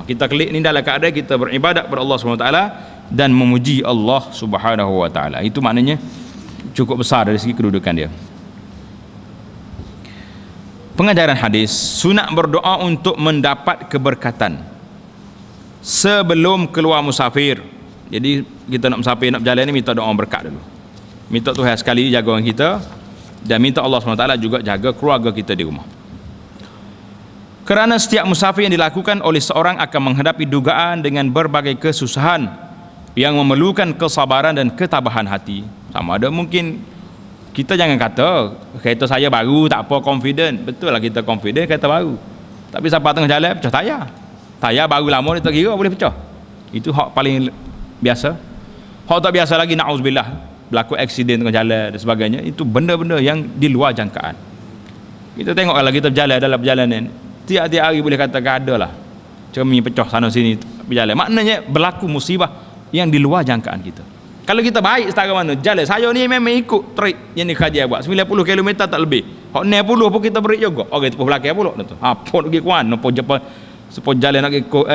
Kita klik ni dalam keadaan kita beribadat kepada Allah SWT dan memuji Allah Subhanahu Wa Taala. Itu maknanya cukup besar dari segi kedudukan dia. Pengajaran hadis, sunat berdoa untuk mendapat keberkatan sebelum keluar musafir. Jadi kita nak musafir, nak berjalan ni, minta doa berkat dulu. Minta Tuhan sekali jaga orang kita, dan minta Allah SWT juga jaga keluarga kita di rumah. Kerana setiap musafir yang dilakukan oleh seorang akan menghadapi dugaan dengan berbagai kesusahan yang memerlukan kesabaran dan ketabahan hati. Sama ada mungkin kita jangan kata kereta saya baru tak apa, confident. Betul lah kita confident kereta baru, tapi sampai tengah jalan pecah tayar baru lama dia tak kira boleh pecah. Itu hak paling biasa. Hak tak biasa lagi, na'udzubillah, berlaku aksiden tengah jalan dan sebagainya. Itu benda-benda yang di luar jangkaan. Kita tengok kalau kita berjalan dalam perjalanan, tiap-tiap hari boleh katakan ada lah cermin pecah sana sini berjalan. Maknanya berlaku musibah yang di luar jangkaan kita. Kalau kita baik setara mana jalan, saya ni memang ikut trip yang ni kajian buat 90 km tak lebih, hak 60 pun kita beri juga. Orang tu belakang pula tu apa pergi kuan nopo Jepang sepon jalan nak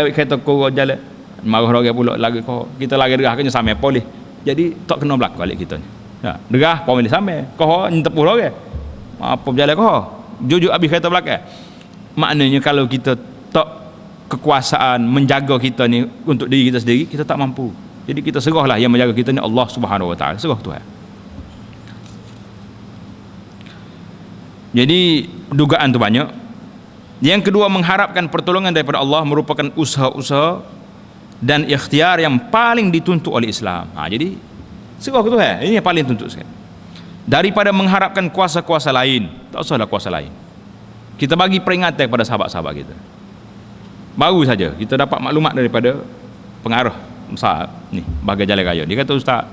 kereta ko jalan marah orang pula lagi kau kita lagi derah kena sampai polis. Jadi tak kena berlaku balik kita ni. Derah pun boleh sampai. Kau ntepuh orang. Apa berjalan kau? Jujur habis kereta belakang. Maknanya kalau kita tak kekuasaan menjaga kita ni untuk diri kita sendiri, kita tak mampu. Jadi kita serahlah yang menjaga kita ni Allah Subhanahu Wa Taala. Serah Tuhan. Jadi dugaan tu banyak. Yang kedua, mengharapkan pertolongan daripada Allah merupakan usaha-usaha dan ikhtiar yang paling dituntut oleh Islam. Jadi serah Tuhan. Ini yang paling tuntut sekali. Daripada mengharapkan kuasa-kuasa lain, tak usahlah kuasa lain. Kita bagi peringatan kepada sahabat-sahabat kita. Baru saja kita dapat maklumat daripada pengarah besar ni bahagian jalan raya. Dia kata, ustaz,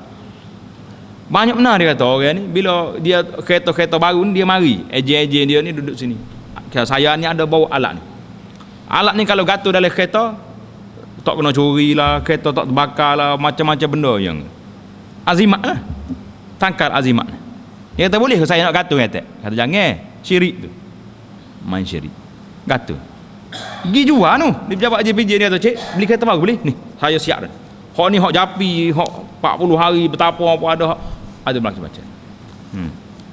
banyak benar dia kata orang ni bila dia kereta-kereta baru ni dia mari ejen-ejen dia ni duduk sini. Saya ni ada bawa alat ni. Alat ni kalau gatul dalam kereta tak kena curi lah, kereta tak terbakar lah, macam-macam benda yang azimat lah, tangkal azimat. Dia kata boleh ke saya nak gatul? Kata jangan, syirik tu, main syirik, gatul. Pergi jual tu, dia pejabat JPJ ni kata, cik beli kereta baru boleh? Ni saya siap dah. Hak ni hak japi, hak 40 hari bertapa apa ada macam-macam.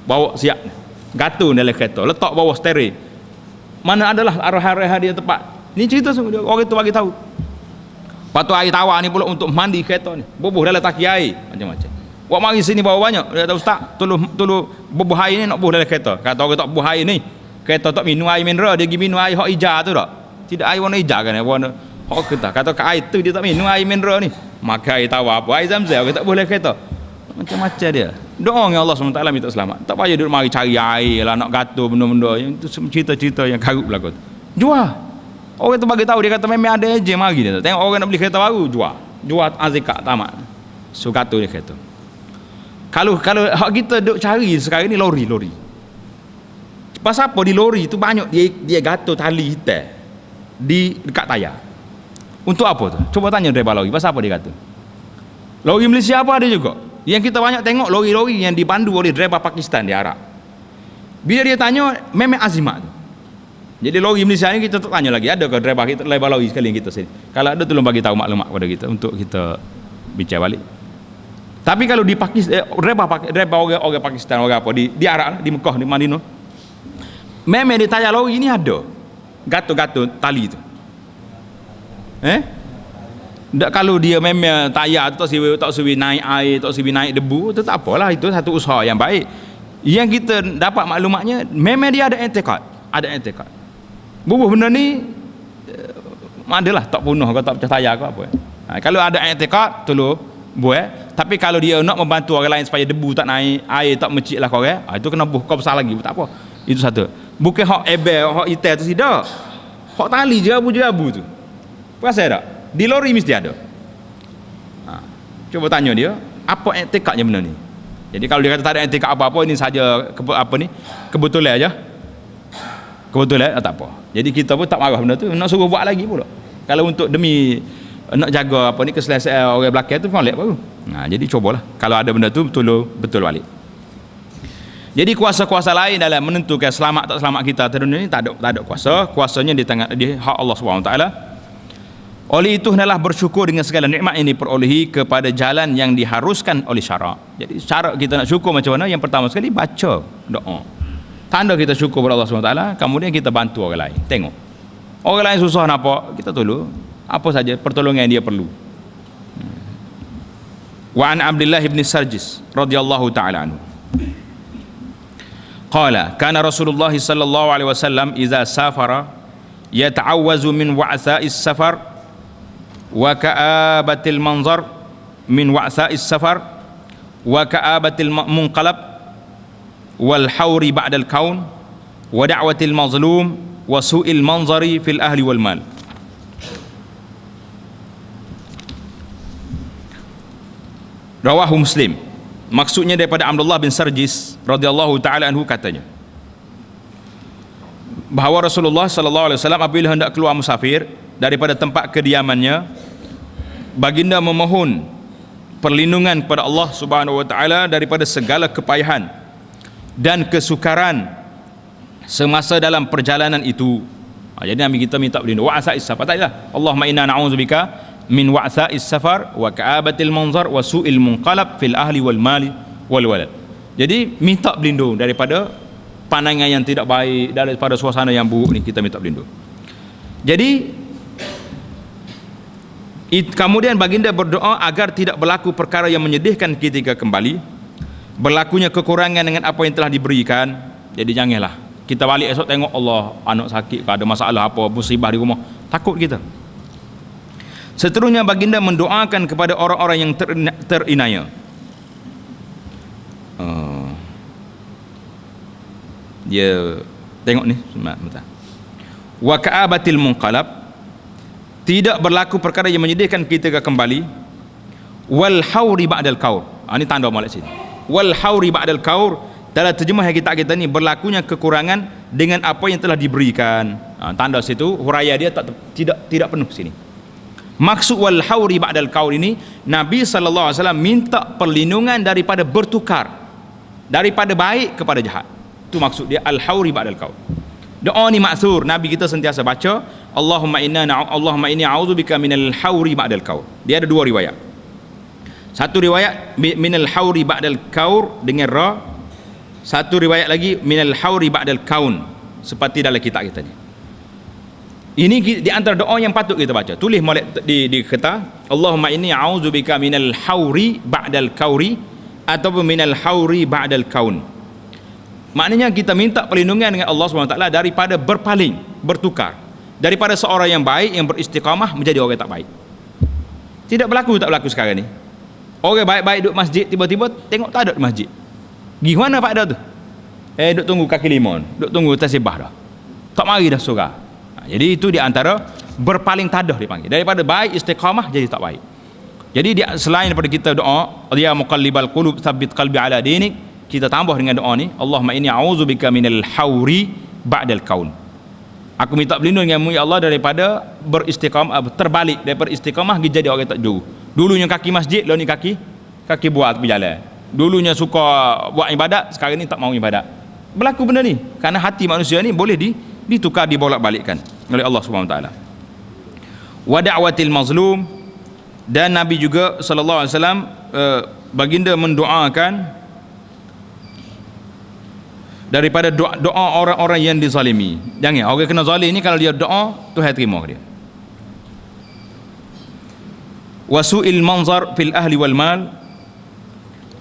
Bawa siap, gatul dalam kereta, letak bawah steering. Mana adalah arah-arah dia tepat. Ni cerita sungguh, orang tu bagi tahu. Patu air tawar ni pula untuk mandi kereta ni, bubuh dalam taki air macam-macam. Buat mari sini bawa banyak. Dia kata, ustaz, tolong bubuh air ni nak bubuh dalam kereta. Kata orang tak bubuh air ni, kereta tak minum air mineral, dia pergi minum air hak hijau tu tak. Tidak air warna hijau kan, warna hak kita. Kata ke air tu dia tak minum air mineral ni, maka air tawar apa, air Zamzam, orang tak boleh kereta. Macam-macam dia. Doa dengan Allah SWT minta selamat. Tak payah duduk mari cari air lah, nak gatul benda-benda. Itu cerita-cerita yang karut berlaku. Jual. Orang tu bagi tahu, dia kata memang ada je mari dia. Tengok orang nak beli kereta baru, jual. Jual azikak tamat. So gatul dia kereta. Kalau hak kita duk cari sekarang ni lori. Pasal apa di lori tu banyak dia gatul tali hitam di dekat tayar. Untuk apa tu? Cuba tanya driver lori, pasal apa dia gatul? Lori Malaysia apa ada juga. Yang kita banyak tengok lori-lori yang dipandu oleh driver Pakistan di Arab. Bila dia tanya memang azimat tu. Jadi lori Malaysia ni kita tak tanya lagi, ada ke driver lori sekali yang kita sini. Kalau ada tolong bagi tahu maklumat kepada kita untuk kita bincang balik. Tapi kalau di Pakistan, driver orang Pakistan, orang apa di Arab, di Mekah, di Madinah, memang di tayar lori ni ada gatul-gatul tali tu. Tak, kalau dia memang tayar tu tak siwi naik air, tak siwi naik debu, tu tak apalah, itu satu usaha yang baik. Yang kita dapat maklumatnya memang dia ada i'tikad, bubuh benda ni adalah tak punah ke tak percaya ke apa. Kalau ada i'tikad tolong buat, tapi kalau dia nak membantu orang lain supaya debu tak naik, air tak mecik lah korang, itu kena buh kau besar lagi, tak apa. Itu satu. Bukan hak ebel, hak itai tu tidak. Hak tali jerabu tu. Perasan tak? Di lori mesti ada. Cuba tanya dia, apa i'tikadnya benda ni? Jadi kalau dia kata tak ada i'tikad apa-apa, ini saja kebetulan aja. Kebetulan tak apa. Jadi kita pun tak marah benda tu, nak suruh buat lagi pula. Kalau untuk demi nak jaga keselesaan orang belakang tu molek baru. Jadi cubalah. Kalau ada benda tu betul balik. Jadi kuasa-kuasa lain dalam menentukan selamat tak selamat kita di dunia ni tak ada kuasa. Kuasanya di tangan di hak Allah SWT. Oleh itu hendaklah bersyukur dengan segala nikmat yang diperolehi kepada jalan yang diharuskan oleh syarak. Jadi syarak kita nak syukur macam mana? Yang pertama sekali baca doa. Tanda kita syukur kepada Allah SWT, kemudian kita bantu orang lain. Tengok. Orang lain susah nampak, kita tolong. Apa saja pertolongan yang dia perlu. Wa an Abdullah bin Sarjis radhiyallahu taala anhu. Qala kana Rasulullah sallallahu alaihi wasallam idza safara yata'awwazu min wa'tha'is safar wa ka'abatil manzar min wa'tha'is safar wa ka'abatil munqalab wal hawri ba'dal kaun wa da'watil mazlum wa su'il manzari fil ahli wal mal. Rawahu Muslim. Maksudnya daripada Abdullah bin Sarjis radhiyallahu taala anhu katanya, bahawa Rasulullah sallallahu alaihi wasallam apabila hendak keluar musafir daripada tempat kediamannya, baginda memohon perlindungan kepada Allah Subhanahu wa taala daripada segala kepayahan dan kesukaran semasa dalam perjalanan itu. Jadi Nabi kita minta perlindungan. Wa asa'is safar. Tak lah. Allahumma inna na'udzubika min wa'tha'is safar wa ka'abatil manzar wa su'il munqalab fil ahli wal mali wal walad. Jadi minta berlindung daripada pandangan yang tidak baik, daripada suasana yang buruk ni kita minta berlindung. Jadi kemudian baginda berdoa agar tidak berlaku perkara yang menyedihkan ketika kembali, berlakunya kekurangan dengan apa yang telah diberikan. Jadi janganlah kita balik esok tengok Allah anak sakit, ada masalah apa, musibah di rumah, takut kita. Seterusnya baginda mendoakan kepada orang-orang yang terinaya. Dia tengok ni sebentar. Wa ka'abatil munqalab, tidak berlaku perkara yang menyedihkan ketika kembali. Wal hauri ba'dal kaur. Ini tanda molek sini. Wal hauri ba'dal kaur, dalam terjemah kita ni berlakunya kekurangan dengan apa yang telah diberikan. Tanda situ huraya dia tidak penuh sini. Maksud wal hauri ba'dal kaur ini, Nabi sallallahu alaihi wasallam minta perlindungan daripada bertukar daripada baik kepada jahat. Itu maksud dia al hauri ba'dal kaur. Doa ni maksur Nabi kita sentiasa baca, Allahumma inni a'udzubika minal hauri ba'dal kaur. Dia ada dua riwayat. Satu riwayat minal hauri ba'dal kaur dengan ra. Satu riwayat lagi minal hauri ba'dal kaun, seperti dalam kitab kita ni. Ini di antara doa yang patut kita baca. Tulis molek di kertas, Allahumma inni a'udzubika minal hauri ba'dal kauri ataupun minal hauri ba'dal kaun. Maknanya kita minta perlindungan dengan Allah SWT daripada berpaling, bertukar, daripada seorang yang baik yang beristiqamah menjadi orang yang tak baik. Tidak berlaku sekarang ni. Orang baik-baik duduk masjid, tiba-tiba tengok tak ada di masjid. Gimana Pak dah tu? Duduk tunggu kaki limon, duduk tunggu tasbih dah. Tak mari dah surah. Jadi itu di antara berpaling tadah dipanggil. Daripada baik istiqamah jadi tak baik. Jadi selain daripada kita doa, ya muqallibal qulub tsabbit qalbi ala dinik, kita tambah dengan doa ni, Allahumma inni a'udzubika minal hauri ba'dal kaun. Aku minta berlindung denganmu ya Allah daripada beristiqamah, terbalik daripada istiqamah jadi orang tak jauh. Dulunya kaki masjid, lalu ni kaki buat berjalan. Dulunya suka buat ibadat, sekarang ni tak mau ibadat. Berlaku benda ni kerana hati manusia ni boleh ditukar, dibolak-balikkan oleh Allah Subhanahu wa taala. Wa da'watil mazlum, dan Nabi juga sallallahu alaihi wasallam baginda mendoakan daripada doa orang-orang yang dizalimi. Jangan orang kena zalim ni, kalau dia doa Tuhan terima dia. Wasu'il manzar fil ahli wal mal,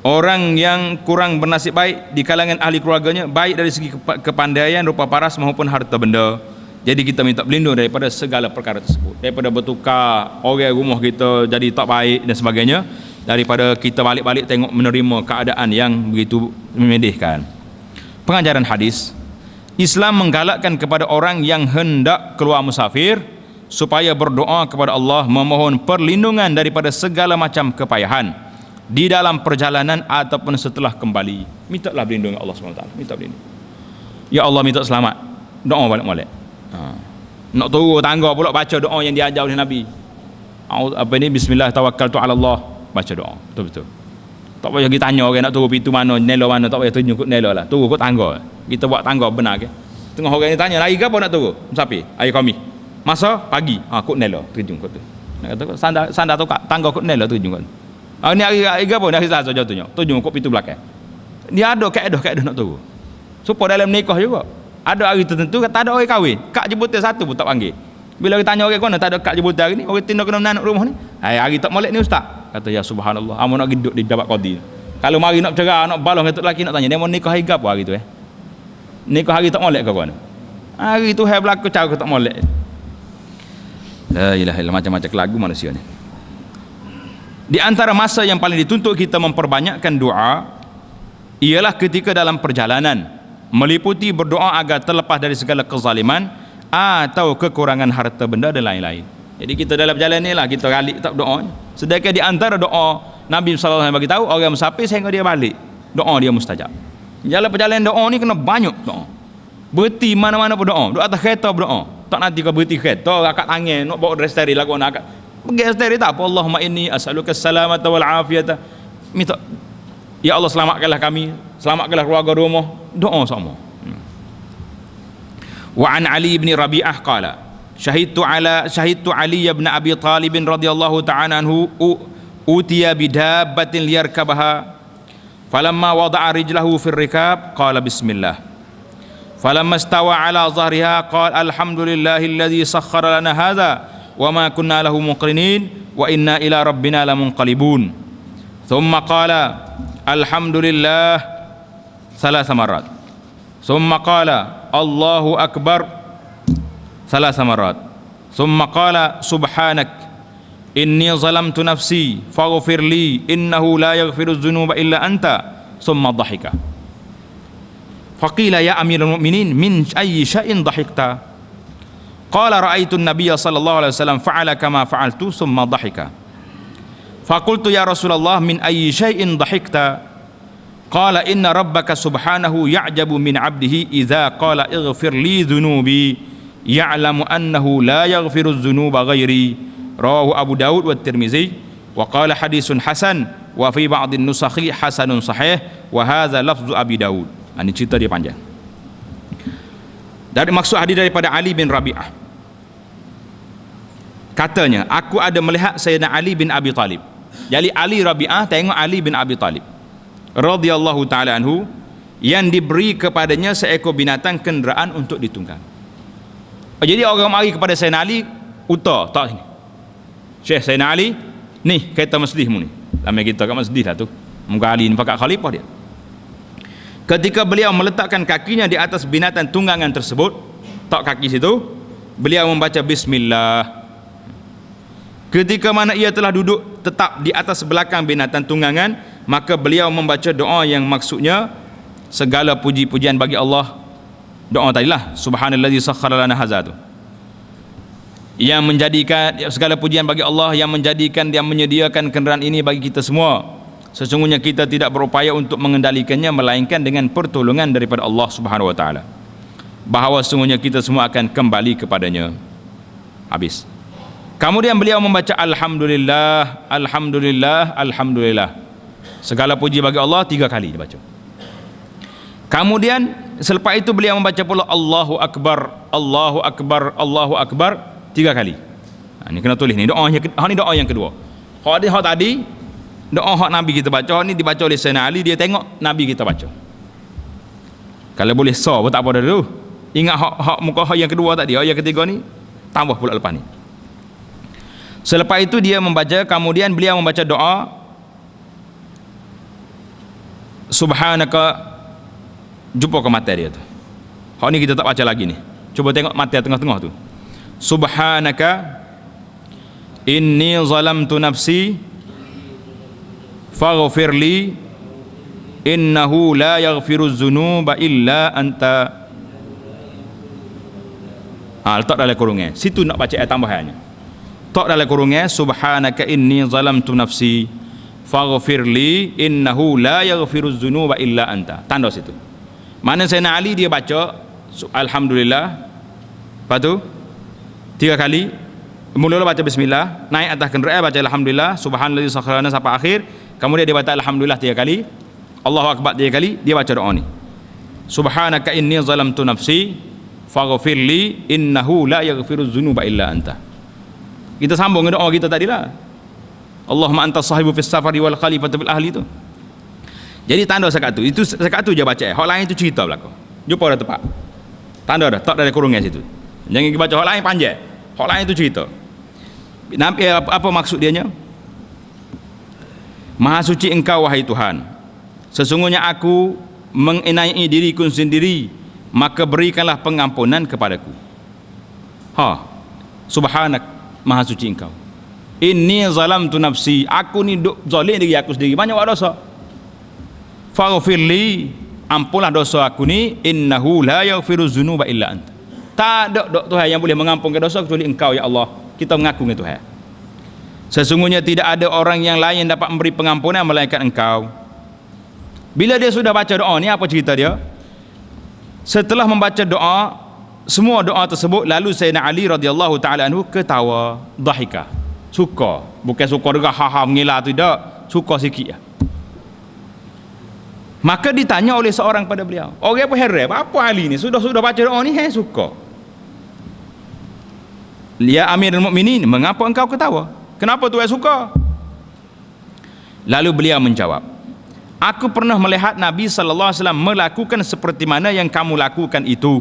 orang yang kurang bernasib baik di kalangan ahli keluarganya, baik dari segi kepandaian, rupa paras maupun harta benda. Jadi kita minta berlindung daripada segala perkara tersebut, daripada bertukar orang rumah kita jadi tak baik dan sebagainya, daripada kita balik-balik tengok menerima keadaan yang begitu memedihkan. Pengajaran hadis, Islam menggalakkan kepada orang yang hendak keluar musafir supaya berdoa kepada Allah, memohon perlindungan daripada segala macam kepayahan di dalam perjalanan ataupun setelah kembali. Mintalah berlindung Allah SWT, minta berlindung. Ya Allah, minta selamat, doa balik-balik. Nak turun tangga pula baca doa yang diajar oleh Nabi. Apa ni, bismillah tawakkaltu ala Allah, baca doa betul-betul. Tak payah kita tanya orang nak turun pintu mana, nelo mana, tak payah tunjuk kot nelo lah, turun kot tangga. Kita buat tangga benar ke. Tengah orang ni tanya, lari ke apa nak turun musafir? Air kami masa pagi, kot nelo terjun kot tu. Nak kata kot sandar tu kat tangga kot nelo terjun kot. Ni hari apa ni, hari Selasa jatuhnya terjun kot pintu belakang. Dia ada kaedah nak turun supaya dalam nikah juga ada hari tertentu, tak ada orang kahwin, kak jemputan satu pun tak panggil. Bila kita tanya orang mana tak ada kak jemputan hari ni, orang tindak kena menanak rumah ni, hari tak molek ni ustaz, kata ya subhanallah, amun nak duduk di pejabat qadi. Kalau mari nak cerah, nak balong ketuk lelaki, nak tanya dia mau nikah hari apa hari tu nikah hari tak molek ke kawan? Hari tu hai berlaku cara tak molek. La ilaha illallah, macam-macam lagu manusia ni. Di antara masa yang paling dituntut kita memperbanyakkan doa ialah ketika dalam perjalanan, meliputi berdoa agar terlepas dari segala kezaliman atau kekurangan harta benda dan lain-lain. Jadi kita dalam jalan ni lah kita ralik tak doa. Sedangkan di antara doa Nabi SAW bagi tahu, orang musafir sehingga dia balik, doa dia mustajab. Jalan perjalanan doa ni kena banyak doa. Berhenti mana-mana berdoa. Doa atas kereta berdoa. Tak nanti kau berhenti kereta akak angin nak bawa dress steril lagu nak akak. Pergi steril tak apa, Allahumma inni as'aluka salamata wal afiyata. Minta ya Allah selamatkanlah kami, selamatkanlah keluarga rumah. Doa sama. Wa an Ali bin Rabi'ah qala syahidtu Ali bin Abi Talib radhiyallahu ta'ala anhu utiya bidabbatin liyarkabaha falamma wada'a rijlahu fil rikab qala bismillah falamma istawa ala zahriha qala alhamdulillahilladzi sakhkhara lana hadza wa ma kunna lahu muqrinin wa inna ila rabbina lamunqalibun thumma qala alhamdulillah ثلاث مرات ثم قال الله أكبر ثلاث مرات ثم قال سبحانك إني ظلمت نفسي فاغفر لي إنه لا يغفر الذنوب إلا أنت ثم ضحك فقيل يا أمير المؤمنين من أي شيء ضحكت قال رأيت النبي صلى الله عليه وسلم فعل كما فعلت ثم ضحك فقلت يا رسول الله من أي شيء ضحكت Qala inna rabbaka subhanahu ya'jabu min 'abdihi idza qala ighfir li dhunubi ya'lamu annahu la yaghfiru dhunuba ghairi. Rawahu Abu Daud wa Tirmizi wa qala haditsun hasan wa fi ba'd an-nusakhi hasanun sahih wa hadza lafzu Abi Daud. Ini cerita dia panjang. Dari maksud hadis daripada Ali bin Rabi'ah. Katanya, aku ada melihat Sayyidina Ali bin Abi Talib. Jadi Ali Rabi'ah tengok Ali bin Abi Talib radhiyallahu ta'ala anhu yang diberi kepadanya seekor binatang kenderaan untuk ditunggang. Jadi orang mari kepada Sayyidina Ali, uta tak sini Syekh Sayyidina Ali ni kereta masjidmu ni, lama kita kat masjid lah tu, muka Ali ni pakat khalifah dia. Ketika beliau meletakkan kakinya di atas binatang tunggangan tersebut, tak kaki situ, beliau membaca bismillah. Ketika mana ia telah duduk tetap di atas belakang binatang tunggangan, maka beliau membaca doa yang maksudnya segala puji-pujian bagi Allah. Doa tadilah subhanallazi sakhkhara lana hadza, yang menjadikan segala pujian bagi Allah yang menjadikan, yang menyediakan kenderaan ini bagi kita semua. Sesungguhnya kita tidak berupaya untuk mengendalikannya melainkan dengan pertolongan daripada Allah Subhanahu wa taala. Bahawa sesungguhnya kita semua akan kembali kepadanya. Habis. Kemudian beliau membaca alhamdulillah, alhamdulillah, alhamdulillah. Segala puji bagi Allah 3 kali dibaca. Kemudian selepas itu beliau membaca pula Allahu Akbar, Allahu Akbar, Allahu Akbar 3 kali. Ini kena tulis ni doa ni doa yang kedua. Hak tadi doa hak Nabi kita baca, ni dibaca oleh Sayyidina Ali, dia tengok Nabi kita baca. Kalau boleh so pun tak apa dah dulu. Ingat hak muka hak yang kedua tadi, hak yang ketiga ni tambah pula lepas ni. Selepas itu dia membaca, kemudian beliau membaca doa subhanaka, jumpa ke mata dia tu. Hak ni kita tak baca lagi ni. Cuba tengok mata tengah-tengah tu. Subhanaka inni zalamtu nafsi faghfirli innahu la yaghfiruz dzunuba illa anta. Letak dalam kurungnya. Situ nak baca ayat tambahannya. Letak dalam kurungnya subhanaka inni zalamtu nafsi faghfirli innahu la yaghfiruz dzunuba illa anta. Tanda situ. Mana Sayyidina Ali dia baca alhamdulillah. Lepas tu 3 kali. Mula-mula baca bismillah, naik atas kenderaan baca alhamdulillah, subhanallazi sakharana sampai akhir. Kemudian dia baca alhamdulillah 3 kali. Allahu akbar 3 kali, dia baca doa ni. Subhanaka inni zalamtu nafsi faghfirli innahu la yaghfiruz dzunuba illa anta. Kita sambung dengan doa kita tadilah. Allahumma antas sahibu fis safari wal khalifatu bil ahli tu. Jadi tanda sekat tu. Itu sekat tu je baca. Hak lain tu cerita belaka. Jumpa dah tepat. Tanda dah, tak dalam kurungnya situ. Jangan kita baca hak lain panjang. Hak lain tu cerita. Nabi apa maksud dianya? Maha suci engkau wahai Tuhan. Sesungguhnya aku mengenai diriku sendiri, maka berikanlah pengampunan kepadaku. Subhanak, maha suci engkau. Inni zalamtu nafsi, aku ni duk zalim diri aku sendiri, banyak buat dosa. Faghfirli, ampunlah dosa aku ni, innahu la yaghfiruz dzunuba illa anta. Tak ada Tuhan yang boleh mengampunkan dosa kecuali engkau ya Allah. Kita mengaku dengan Tuhan. Sesungguhnya tidak ada orang yang lain dapat memberi pengampunan melainkan engkau. Bila dia sudah baca doa ni, apa cerita dia? Setelah membaca doa, semua doa tersebut, lalu Sayyidina Ali radhiyallahu taala anhu ketawa, dhahika, suka. Bukan suka dengan ha-ha mengilah tu, tidak, suka sikit. Maka ditanya oleh seorang pada beliau, orang apa heran, apa Ali ni sudah baca doa ni suka. Ya Amirul Mukminin, mengapa engkau ketawa? Kenapa Tuhan suka? Lalu beliau menjawab, aku pernah melihat Nabi sallallahu alaihi wasallam melakukan seperti mana yang kamu lakukan itu.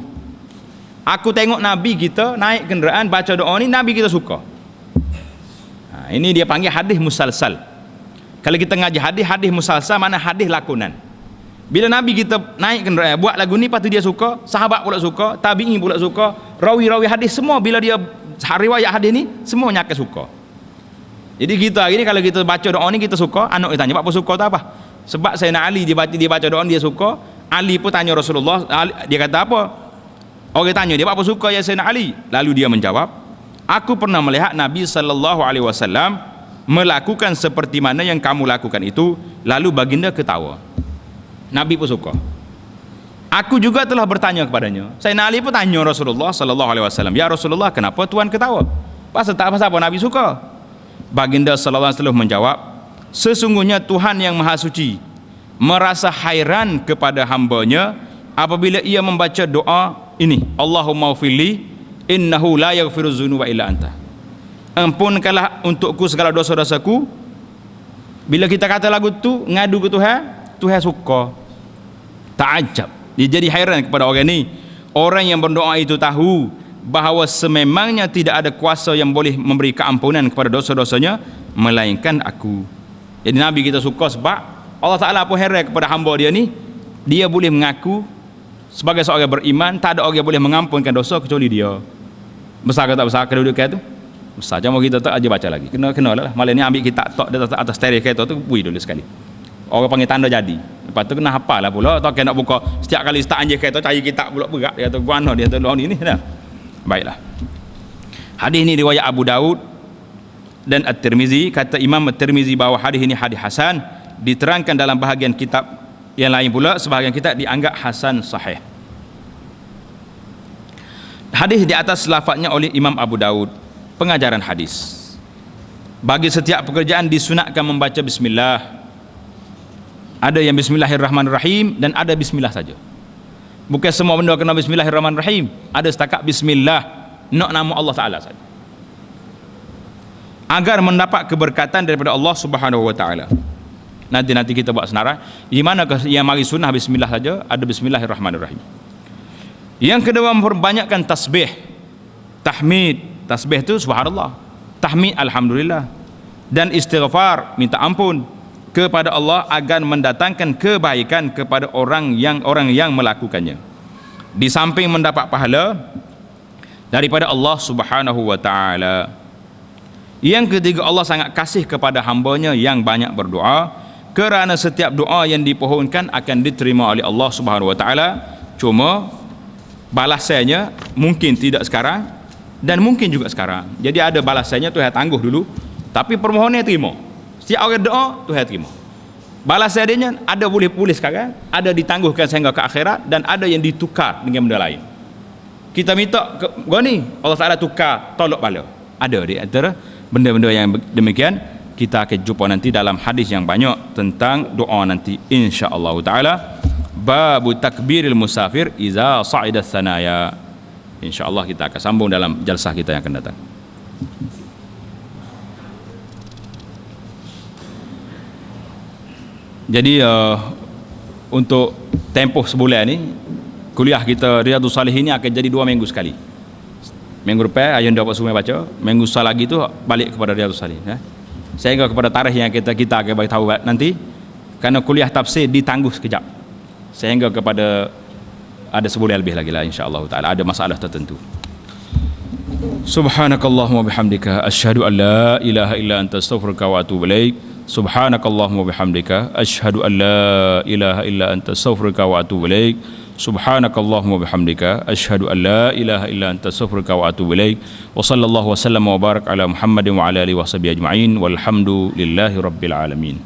Aku tengok Nabi kita naik kenderaan baca doa ni, Nabi kita suka. Ini dia panggil hadis musalsal. Kalau kita ngaji hadis musalsal, mana hadis lakonan. Bila Nabi kita naik kenderaan buat lagu ni, pasti dia suka, sahabat pula suka, tabi'in pula suka, rawi-rawi hadis semua bila dia riwayat hadis ni semuanya akan suka. Jadi kita hari ni kalau kita baca doa ni kita suka, anak dia tanya apa suka tu apa? Sebab Sayyidina Ali dia baca doa dia suka. Ali pun tanya Rasulullah, dia kata apa? Orang tanya dia apa suka ya Sayyidina Ali? Lalu dia menjawab, aku pernah melihat Nabi sallallahu alaihi wasallam melakukan seperti mana yang kamu lakukan itu. Lalu baginda ketawa. Nabi pun suka. Aku juga telah bertanya kepadanya. Sayyidina Ali pun tanya Rasulullah sallallahu alaihi wasallam, ya Rasulullah, kenapa Tuhan ketawa? Pasal apa Nabi suka? Baginda sallallahu alaihi wasallam menjawab, sesungguhnya Tuhan yang maha suci merasa hairan kepada hambanya apabila ia membaca doa ini, Allahumma ghfirli innahu la yaghfiruz dzunuba illa anta. Ampunkanlah untukku segala dosa-dosaku. Bila kita kata lagu tu ngadu ke Tuhan, Tuhan suka. Ta'ajab. Dia jadi hairan kepada orang ni. Orang yang berdoa itu tahu bahawa sememangnya tidak ada kuasa yang boleh memberi keampunan kepada dosa-dosanya melainkan aku. Jadi Nabi kita suka sebab Allah Ta'ala pun heran kepada hamba dia ni. Dia boleh mengaku sebagai seorang beriman, tak ada orang yang boleh mengampunkan dosa kecuali dia. Besar ke tak besar kedudukan tu? Besar. Jangan kita tak aja baca lagi. Kena lah. Malam ni ambil kita tok di atas steril kereta tu, bui dulu sekali. Orang panggil tanda jadi. Lepas tu kena hafal lah pula. Atau kena buka setiap kali start anjir kereta cari kitab pula berat. Dia kata guana dia kata ni dah. Baiklah. Hadis ni riwayat Abu Daud dan At-Tirmizi. Kata Imam At-Tirmizi bahawa hadis ini hadis hasan. Diterangkan dalam bahagian kitab yang lain pula, sebahagian kitab dianggap hasan sahih. Hadis di atas lafaznya oleh Imam Abu Daud. Pengajaran hadis, bagi setiap pekerjaan disunatkan membaca bismillah. Ada yang bismillahirrahmanirrahim dan ada bismillah saja. Bukan semua benda kena bismillahirrahmanirrahim. Ada setakat bismillah, nak nama Allah Ta'ala saja, agar mendapat keberkatan daripada Allah Subhanahu wa Ta'ala. nanti kita buat senarai. Di mana yang mari sunnah bismillah saja, ada bismillahirrahmanirrahim. Yang kedua, memperbanyakkan tasbih, tahmid. Tasbih itu subhanallah, tahmid alhamdulillah, dan istighfar, minta ampun kepada Allah agar mendatangkan kebaikan kepada orang yang melakukannya. Di samping mendapat pahala daripada Allah Subhanahu wa taala. Yang ketiga, Allah sangat kasih kepada hamba-Nya yang banyak berdoa, kerana setiap doa yang dipohonkan akan diterima oleh Allah Subhanahu wa taala. Cuma balasannya mungkin tidak sekarang dan mungkin juga sekarang. Jadi ada balasannya Tuhan tangguh dulu, tapi permohonannya terima. Setiap orang doa Tuhan terima. Balasannya ada boleh sekarang, ada ditangguhkan sehingga ke akhirat, dan ada yang ditukar dengan benda lain. Kita minta gua ni Allah Taala tukar tolak bala. Ada di antara benda-benda yang demikian. Kita akan jumpa nanti dalam hadis yang banyak tentang doa nanti insya-Allah taala. Babu takbiril musafir iza sa'ida tsanaya. Insya-Allah kita akan sambung dalam jalsah kita yang akan datang. Jadi untuk tempoh sebulan ni kuliah kita Riyadhus Shalihin ni akan jadi 2 minggu sekali. Minggu depan ayah dapat semua baca, minggu setelah lagi tu balik kepada Riyadhus Shalihin ya. Sehingga kepada tarikh yang kita akan bagi tahu nanti, kerana kuliah tafsir ditangguh sekejap. Sehingga kepada ada sebulan lebih lagi lah insya-Allah taala, ada masalah tertentu. Subhanakallahumma bihamdika asyhadu an la ilaha illa anta astaghfiruka wa atubu ilaik. Subhanakallahumma bihamdika asyhadu an la ilaha illa anta astaghfiruka wa atubu ilaik. Subhanakallahumma bihamdika asyhadu an la ilaha illa anta astaghfiruka wa atubu ilaik. Wa sallallahu wa sallam wa barak ala Muhammadin wa ala alihi wa sahbihi ajma'in walhamdulillahi rabbil alamin.